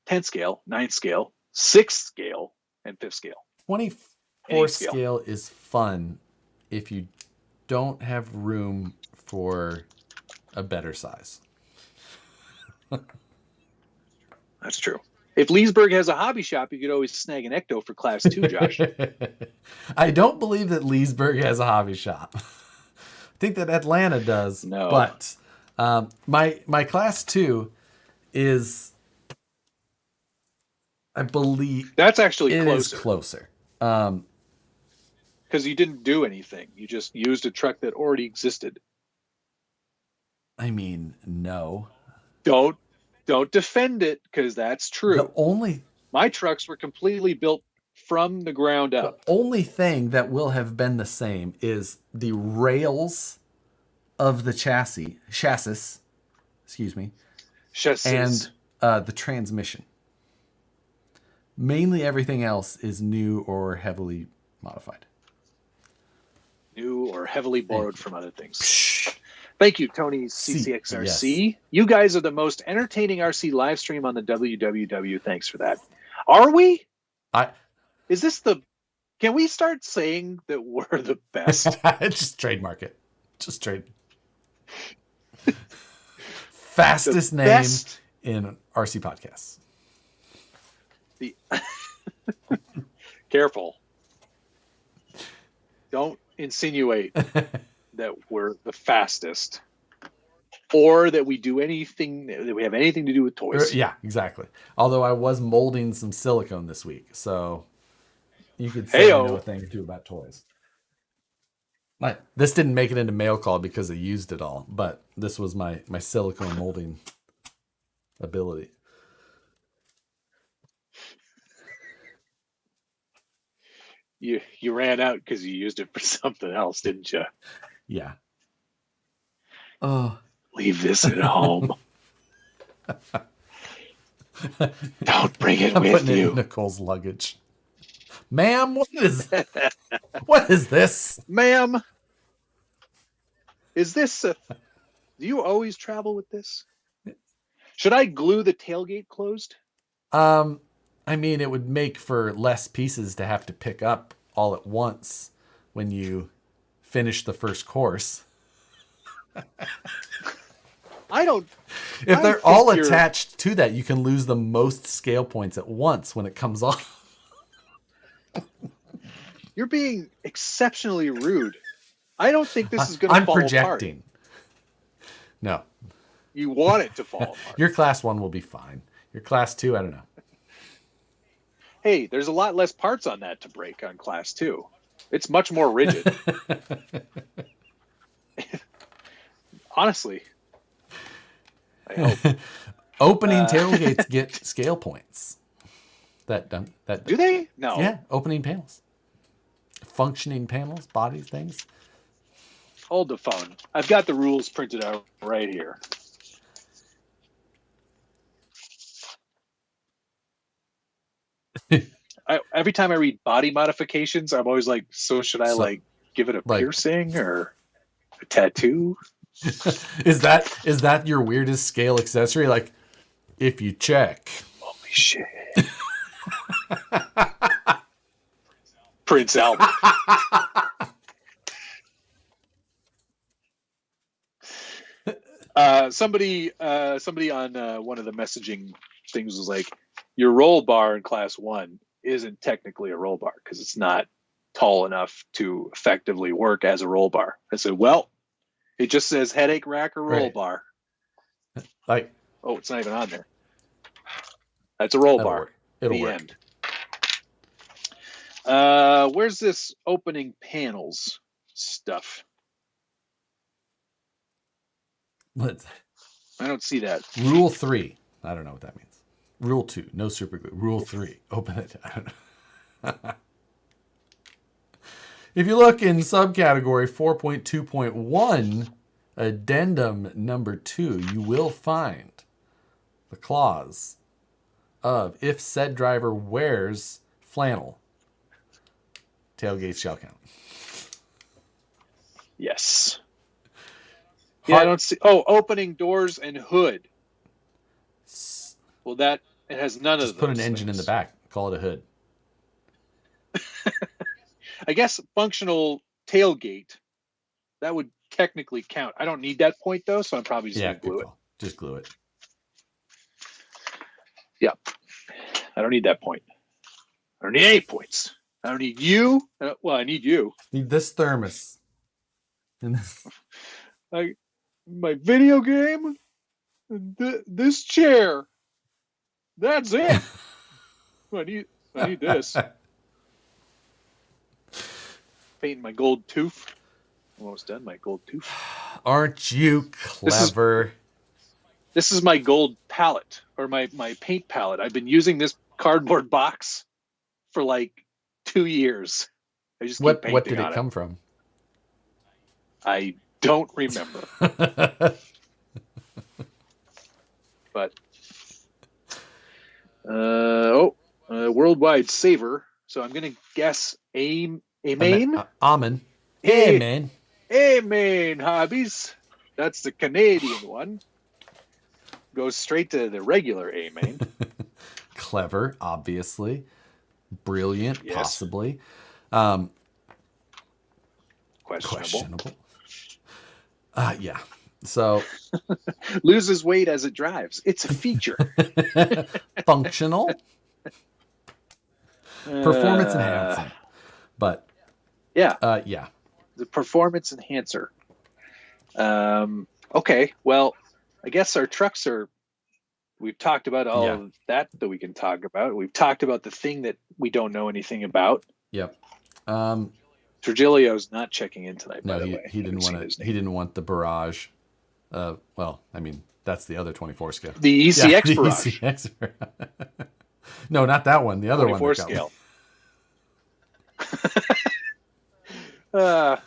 10 scale, 9 scale, 6 scale, and 5th scale. 24 scale is fun if you don't have room for a better size. That's true. If Leesburg has a hobby shop, you could always snag an Ecto for class 2, Josh. I don't believe that Leesburg has a hobby shop. I think that Atlanta does. No. But my class 2 is, I believe... That's actually it closer. Is closer. Because you didn't do anything. You just used a truck that already existed. I mean, no. Don't defend it, because that's true. My trucks were completely built from the ground up. The only thing that will have been the same is the rails of the chassis, excuse me, and the transmission. Mainly everything else is new or heavily modified. New or heavily borrowed from other things. Thank you, Tony CCXRC. Yes. You guys are the most entertaining RC live stream on the WWW. Thanks for that. Are we? Is this the... Can we start saying that we're the best? Just trademark it. Just trade. Fastest name best... in RC podcasts. Careful. Don't insinuate that we're the fastest, or that we do anything, that we have anything to do with toys. Yeah, exactly. Although I was molding some silicone this week, so you could say I know a thing or two about toys. This didn't make it into mail call because I used it all, but this was my silicone molding ability. You ran out because you used it for something else, didn't you? Yeah. Oh, leave this at home. Don't bring it with you. It in Nicole's luggage. Ma'am, what is this? Ma'am, is this do you always travel with this? Should I glue the tailgate closed? I mean, it would make for less pieces to have to pick up all at once when you finish the first course. If they're all attached to that, you can lose the most scale points at once when it comes off. You're being exceptionally rude. I don't think this is going to fall projecting. Apart. No. You want it to fall apart. Your class 1 will be fine. Your class 2, I don't know. Hey, there's a lot less parts on that to break on class 2. It's much more rigid. Honestly. I hope. Opening tailgates get scale points. Do they? No. Yeah, opening panels. Functioning panels, bodies, things. Hold the phone. I've got the rules printed out right here. Every time I read body modifications, I'm always like, so should I give it a piercing or a tattoo? Is that your weirdest scale accessory? Like, if you check. Holy shit. Prince Albert. Somebody on one of the messaging things was like, your roll bar in class 1 isn't technically a roll bar because it's not tall enough to effectively work as a roll bar. I said, well, it just says headache rack or roll bar. Oh, it's not even on there. That's a roll bar. It'll work. End. Where's this opening panels stuff? I don't see that. Rule 3. I don't know what that means. Rule 2. No super glue. Rule 3. Open it. I don't know. If you look in subcategory 4.2.1, addendum number 2, you will find the clause of if said driver wears flannel, tailgate shall count. Yes. Yeah, I don't see. Oh, opening doors and hood. Well, that it has none of those. Just put an engine in the back. Call it a hood. I guess functional tailgate. That would technically count. I don't need that point though, so I'm probably just gonna glue it. Just glue it. Yeah, I don't need that point. I don't need 8 points. I don't need you. Well, I need you. Need this thermos. My video game. This chair. That's it. I need this. Painting my gold tooth. Almost done my gold tooth. Aren't you clever? This is my gold palette, or my paint palette. I've been using this cardboard box for like 2 years. I just keep painting. What did it come from? I don't remember. But worldwide saver. So I'm gonna guess Amen. Amen. Amen. Amen hobbies. That's the Canadian one. Goes straight to the regular Amen. Clever, obviously. Brilliant, yes. Possibly. Questionable. Yeah. So loses weight as it drives. It's a feature. Functional. Performance enhancing. But yeah. Yeah. The performance enhancer. Okay. Well, I guess our trucks are. We've talked about all of that we can talk about. We've talked about the thing that we don't know anything about. Yep. Trigilio's not checking in tonight. No, by the way. He didn't want to. He didn't want the barrage. Well, I mean, that's the other 24 scale. The ECX barrage. ECX. No, not that one. The other 24 one. 24 scale.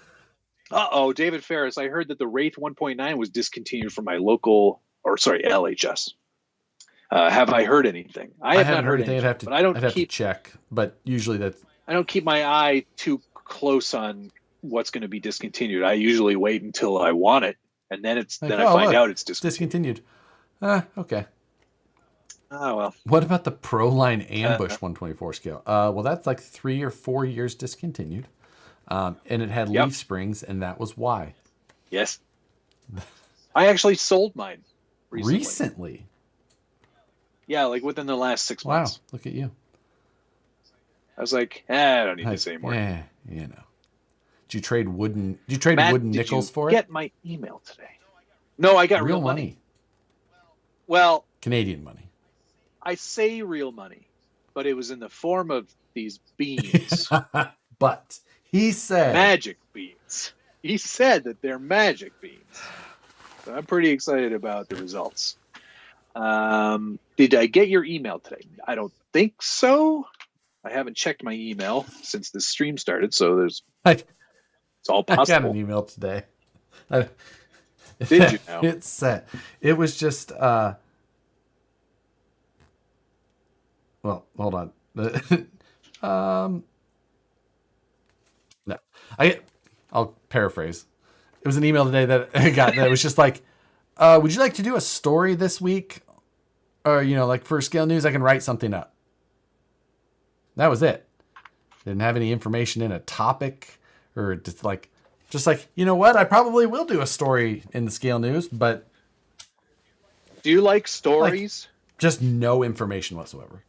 David Ferris. I heard that the Wraith 1.9 was discontinued from my local, LHS. Have I heard anything? I have not heard anything. But I don't have to check. But usually I don't keep my eye too close on what's going to be discontinued. I usually wait until I want it, and then I find out it's discontinued. Okay. Oh well. What about the Proline Ambush 124 scale? Well, that's like 3 or 4 years discontinued, and it had leaf springs, and that was why. Yes. I actually sold mine recently. Yeah, like within the last 6 months. Wow, look at you. I was like, I don't need this anymore. Yeah, you know. Did you trade wooden nickels for it? Get my email today. No, I got real money. Well, Canadian money. I say real money, but it was in the form of these beans. But he said magic beans. He said that they're magic beans. So I'm pretty excited about the results. Did I get your email today? I don't think so. I haven't checked my email since the stream started, so it's all possible. I got an email today. Did you know? It's set. It was just well, hold on. No. I'll paraphrase. It was an email today that I got that was just like, would you like to do a story this week? Or, like for Scale News, I can write something up. That was it. Didn't have any information in a topic or just like, you know what? I probably will do a story in the Scale News, but. Do you like stories? Just no information whatsoever.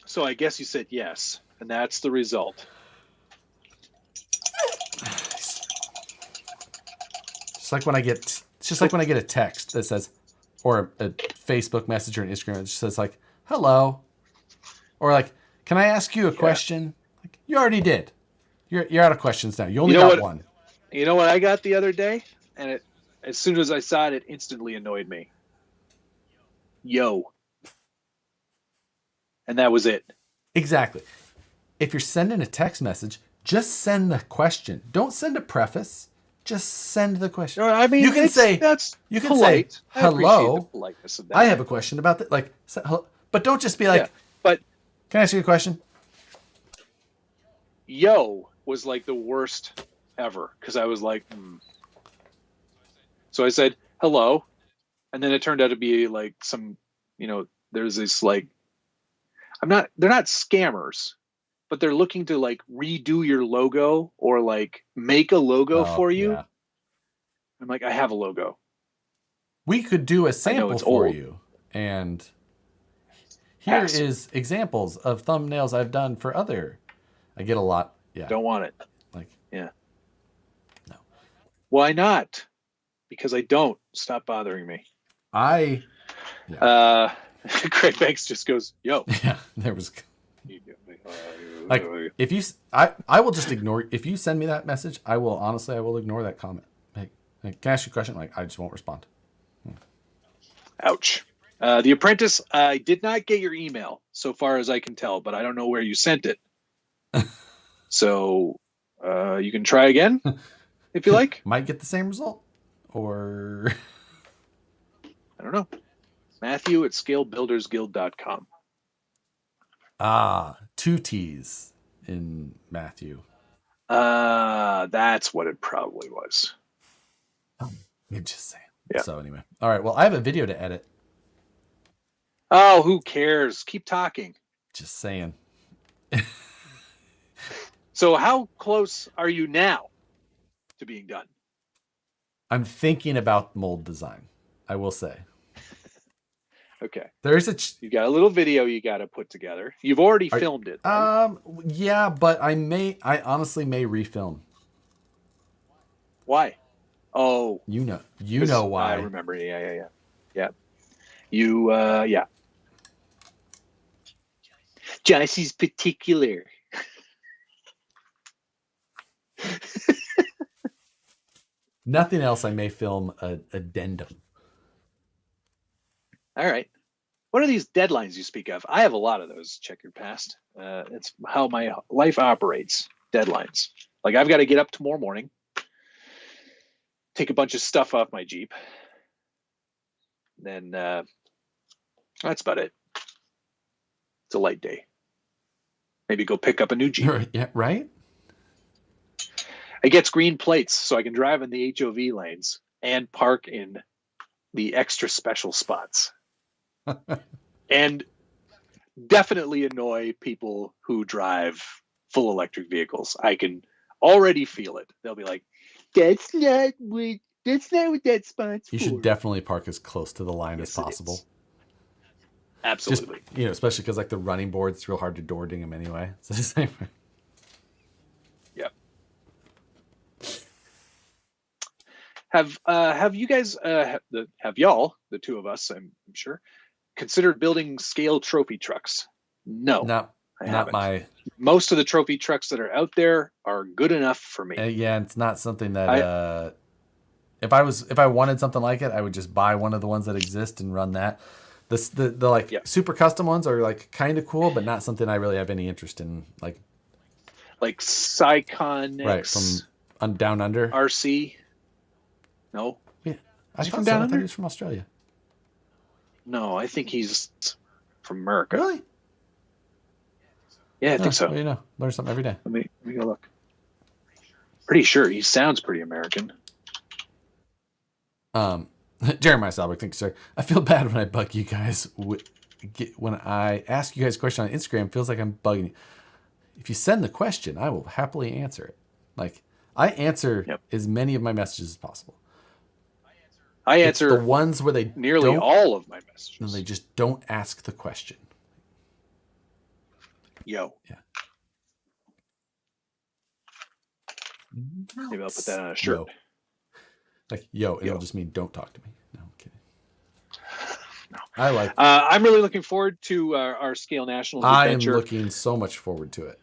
So I guess you said yes, and that's the result. It's just like when I get a text that says, or a Facebook message or an Instagram that just says like, hello. Or like, can I ask you a question? Like, you already did. You're out of questions now. You only got one. You know what I got the other day? And as soon as I saw it, it instantly annoyed me. Yo. And that was it. Exactly. If you're sending a text message, just send the question. Don't send a preface. Just send the question. No, I mean, you can say polite. Hello. I have a question about that. Like, but don't just be like, but can I ask you a question? Yo was like the worst ever because I was like, So I said, hello. And then it turned out to be like some, there's this like, they're not scammers, but they're looking to like redo your logo or like make a logo for you. Yeah. I'm like, I have a logo. We could do a sample for old. you. And here is examples of thumbnails I've done for other. I get a lot. Yeah. Don't want it. Like, yeah. No. Why not? Because I don't. Stop bothering me. Yeah. Craig Banks just goes, yo. Yeah, there was. Like, if you, I will just ignore. If you send me that message, I will ignore that comment. Like, can I ask you a question? Like, I just won't respond. Ouch. The Apprentice, I did not get your email so far as I can tell, but I don't know where you sent it. So you can try again if you like. Might get the same result. Or I don't know. Matthew at scalebuildersguild.com. Two T's in Matthew. That's what it probably was. I'm just saying. Yeah. So anyway. All right. Well, I have a video to edit. Oh, who cares? Keep talking. Just saying. So how close are you now to being done? I'm thinking about mold design, I will say. Okay. You got a little video you got to put together. You've already filmed it. Right? Yeah, but I honestly may refilm. Why? Oh, you know why. I remember. Yeah. Yeah. Jesse's particular. Nothing else. I may film a addendum. All right. What are these deadlines you speak of? I have a lot of those. Check your past. It's how my life operates. Deadlines. Like I've got to get up tomorrow morning, take a bunch of stuff off my Jeep. Then that's about it. It's a light day. Maybe go pick up a new Jeep. Yeah, right? It gets green plates so I can drive in the HOV lanes and park in the extra special spots. And definitely annoy people who drive full electric vehicles. I can already feel it. They'll be like, that's not what that spot's for. You should definitely park as close to the line as possible. Absolutely. Just, especially because like the running board, it's real hard to door ding them anyway. So the same. Yep. Have you guys have y'all, the two of us, I'm sure, considered building scale trophy trucks? No, not my. Most of the trophy trucks that are out there are good enough for me. Yeah, it's not something that if I wanted something like it, I would just buy one of the ones that exist and run that. The super custom ones are like kind of cool, but not something I really have any interest in. Like Psychonics, right? From Down Under RC. No, yeah, I thought he was from Australia. No, I think he's from America. Really? Yeah, I think so. Well, learn something every day. Let me go look. Pretty sure he sounds pretty American. Jeremiah Salberg, thanks, sir. I feel bad when I bug you guys. When I ask you guys a question on Instagram, it feels like I'm bugging you. If you send the question, I will happily answer it. Like, I answer as many of my messages as possible. I answer the ones where they nearly all of my messages. And they just don't ask the question. Yo. Yeah. Maybe I'll put that on a shirt. Yo. Like, it'll just mean don't talk to me. No, I'm kidding. No. I like I'm really looking forward to our Scale Nationals adventure. I am looking so much forward to it.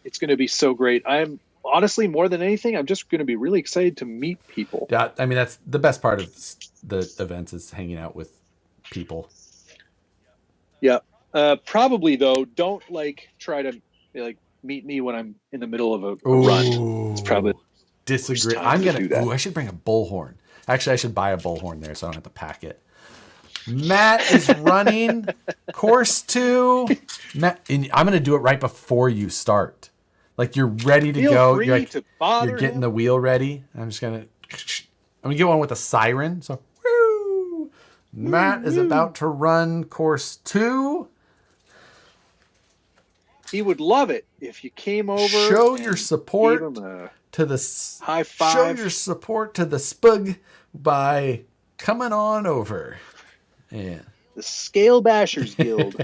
It's going to be so great. I'm honestly, more than anything, I'm just going to be really excited to meet people. Yeah, I mean, that's the best part of the events is hanging out with people. Yeah. Probably, though, don't try to meet me when I'm in the middle of a run. It's probably disagree. I'm going to I should bring a bullhorn. Actually, I should buy a bullhorn there so I don't have to pack it. Matt is running course 2. Matt, and I'm going to do it right before you start. Like you're ready to Feel go. free You're, like, to bother you're getting him. the wheel ready. I'm gonna get one with a siren. So, woo! Matt is about to run course 2. He would love it if you came over. Show and your gave support him a to the high Show five. your support to the SBG by coming on over. Yeah. The Scale Bashers Guild.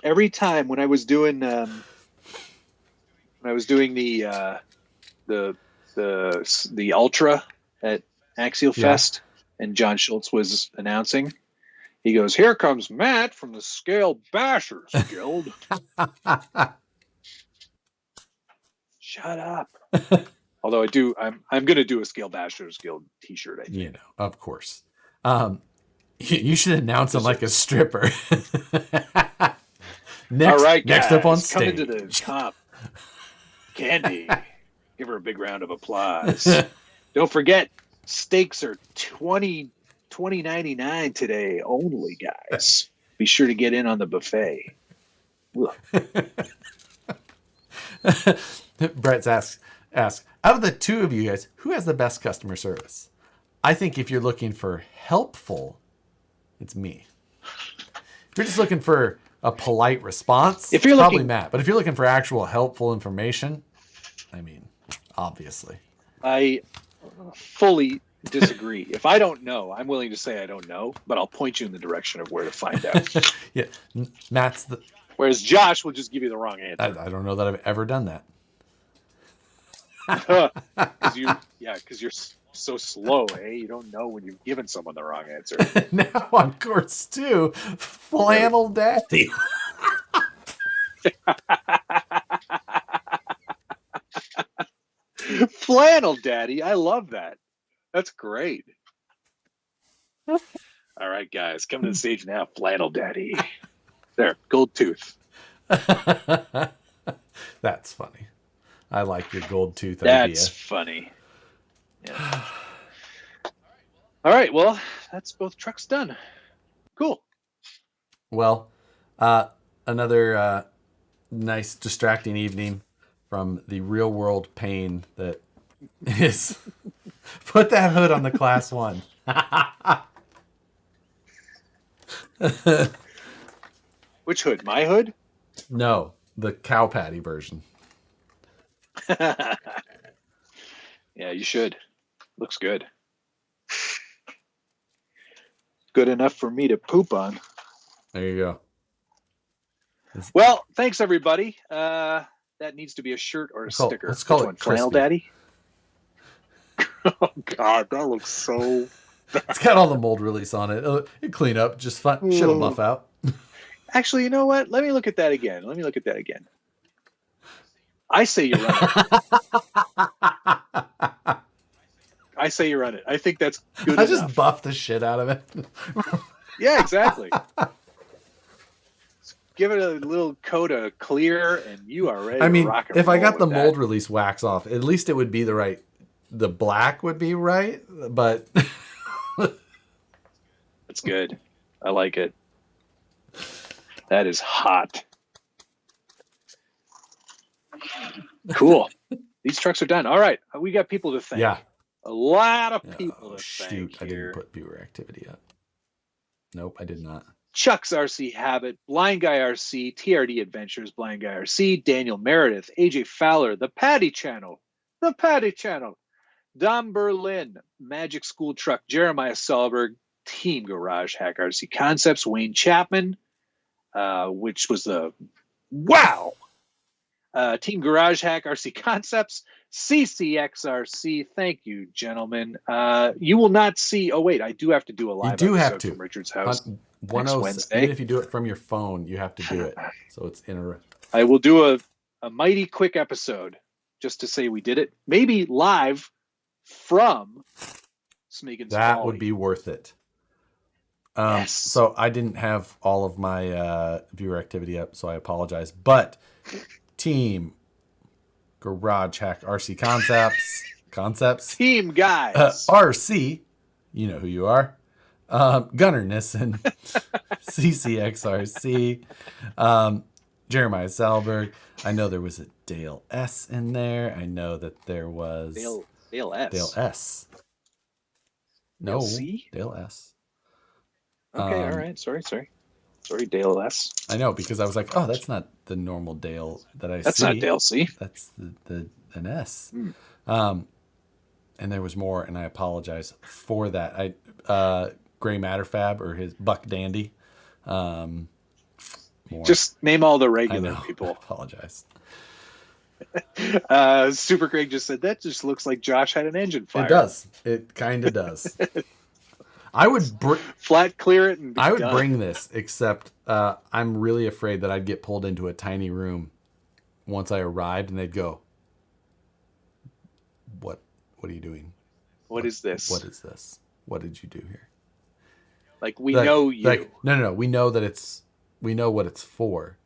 Every time when I was doing the Ultra at Axial Fest, and John Schultz was announcing, he goes, "Here comes Matt from the Scale Bashers Guild." Shut up. Although I'm going to do a Scale Bashers Guild T-shirt. I think. You know, of course. You should announce him like a stripper. All right, guys, next up on coming stage. to the top. Candy, give her a big round of applause. Don't forget, steaks are $20.99 today only, guys. Be sure to get in on the buffet. Brett's asks, out of the two of you guys, who has the best customer service? I think if you're looking for helpful, it's me. If you're just looking for a polite response, it's probably Matt. But if you're looking for actual helpful information, I mean, obviously. I fully disagree. If I don't know, I'm willing to say I don't know, but I'll point you in the direction of where to find out. Yeah, Matt's the... Whereas Josh will just give you the wrong answer. I don't know that I've ever done that. Because you're so slow, eh? You don't know when you've given someone the wrong answer. Now on course 2, Flannel Daddy. Flannel Daddy, I love that. That's great. All right, guys, come to the stage now. Flannel Daddy. There, gold tooth. That's funny. I like your gold tooth idea. That's funny. Yeah. All right, well, that's both trucks done. Cool. Well, another nice distracting evening from the real world pain that is put that hood on the class 1. Which hood? My hood? No, the cow patty version. Yeah, you should. Looks good. Good enough for me to poop on. There you go. Well, thanks everybody. That needs to be a shirt or a sticker. Let's call it Flannel Daddy. Oh God, that looks so bad. It's got all the mold release on it. It clean up just fine. Shit'll buff out. Actually, you know what? Let me look at that again. I say you run it. I say you run it. I think that's good enough. Just buff the shit out of it. Yeah, exactly. Give it a little coat of clear, and you are ready. I mean, to rock and if I roll got the with mold that. release wax off, at least it would be the right. The black would be right, but That's good. I like it. That is hot. Cool. These trucks are done. All right, we got people to thank. yeah. A lot of people to thank I here. didn't put viewer activity up. Nope, I did not. Chuck's RC Habit, Blind Guy RC, TRD Adventures, Blind Guy RC, Daniel Meredith, AJ Fowler, The Patty Channel, Dom Berlin, Magic School Truck, Jeremiah Solberg, Team Garage Hack RC Concepts, Wayne Chapman, which was the wow. Team Garage Hack RC Concepts, CCXRC. Thank you, gentlemen. You will not see. Oh wait, I do have to do a live episode from Richard's house next Wednesday. Even if you do it from your phone, you have to do it. So it's I will do a mighty quick episode just to say we did it. Maybe live from Smeagol's That Folly. would be worth it. Yes. So I didn't have all of my viewer activity up, so I apologize. But Team Garage Hack RC Concepts. Team guys. RC, you know who you are. Gunnar Nissen, CCXRC. Jeremiah Salberg. I know there was a Dale S in there. I know that there was Dale S. Dale S. No, Dale C? Dale S. Okay, all right. Sorry, Dale S. I know, because I was like, oh, that's not the normal Dale that I That's see. not Dale C. That's an S. Hmm. And there was more, and I apologize for that. Gray Matter Fab or his Buck Dandy. More. Just name all the I regular know. people. I apologize. Super Craig just said that just looks like Josh had an engine fire. It does. It kind of does. I would flat clear it and be I would done. bring this, except I'm really afraid that I'd get pulled into a tiny room once I arrived, and they'd go, "What are you doing? What is this? What is this? What did you do here?" Like we know you. Like, no. We know what it's for.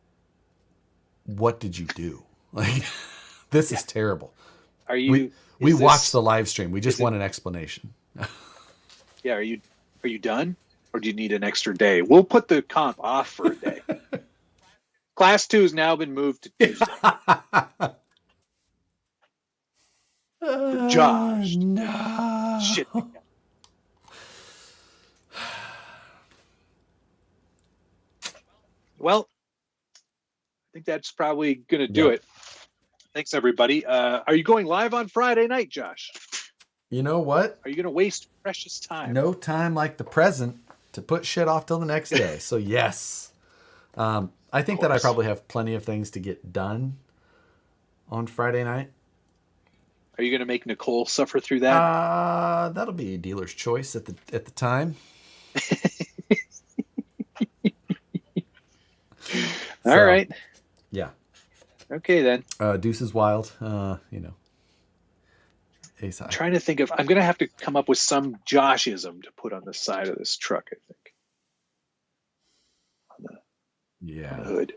What did you do? Like, this is terrible. Are you? We watched the live stream. We just want an explanation. Yeah. Are you done, or do you need an extra day? We'll put the comp off for a day. Class 2 has now been moved to Tuesday. Josh. No. Shit. Well, I think that's probably going to do it. Thanks, everybody. Are you going live on Friday night, Josh? You know what? Are you going to waste precious time? No time like the present to put shit off till the next day. So, yes. I think that I probably have plenty of things to get done on Friday night. Are you going to make Nicole suffer through that? That'll be a dealer's choice at the time. All right. Yeah. Okay, then. Deuce is wild. Ace high. I'm trying to think of. I'm going to have to come up with some Joshism to put on the side of this truck, I think. On the hood.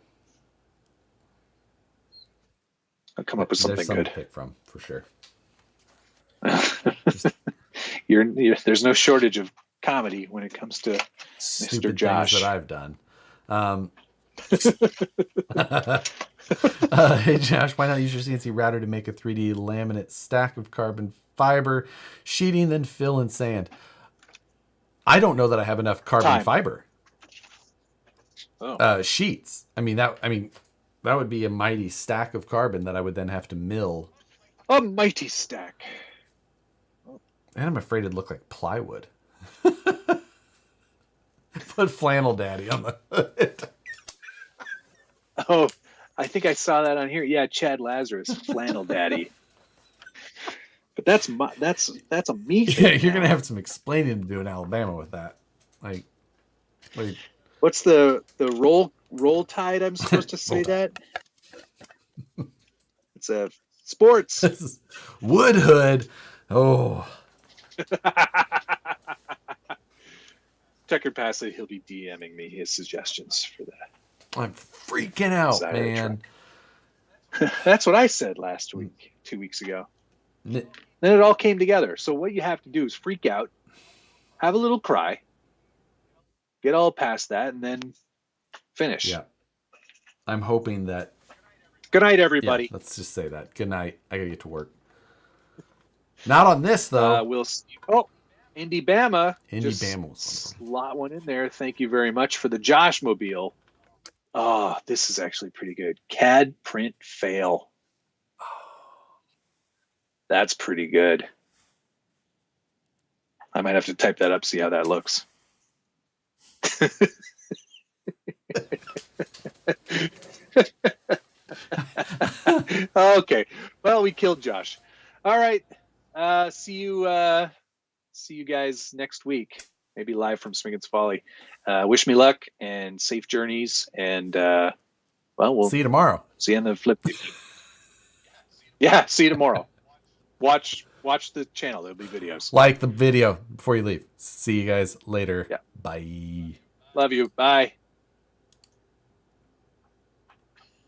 I'll come up with something good. To pick from, for sure. There's no shortage of comedy when it comes to Stupid Mr. Josh things that I've done. Hey Josh, why not use your CNC router to make a 3D laminate stack of carbon fiber sheeting, then fill in sand? I don't know that I have enough carbon fiber sheets. I mean that would be a mighty stack of carbon that I would then have to mill. A mighty stack. And I'm afraid it'd look like plywood. Put Flannel Daddy on the hood. Oh, I think I saw that on here. Yeah, Chad Lazarus, Flannel Daddy. But that's a me thing. Yeah, you're gonna have some explaining to do in Alabama with that. Like what's the roll tide? I'm supposed to say that. It's a sports. Wood hood. Oh. Tucker Passy, he'll be DMing me his suggestions for that. I'm freaking out, man. That's what I said last week, 2 weeks ago. Then it all came together. So what you have to do is freak out, have a little cry, get all past that, and then finish. Yeah. I'm hoping that. Good night, everybody. Yeah, let's just say that. Good night. I gotta get to work. Not on this though. We'll see. Oh, Indy Bama. Indy Bama was slot one in there. Thank you very much for the Josh Mobile. Oh, this is actually pretty good. CAD print fail. That's pretty good. I might have to type that up, see how that looks. Okay. Well, we killed Josh. All right. See you guys next week. Maybe live from Swingin's Folly. Wish me luck and safe journeys. And we'll see you tomorrow. See you on the flip. Yeah, see you tomorrow. Watch the channel. There'll be videos. Like the video before you leave. See you guys later. Yeah. Bye. Love you. Bye.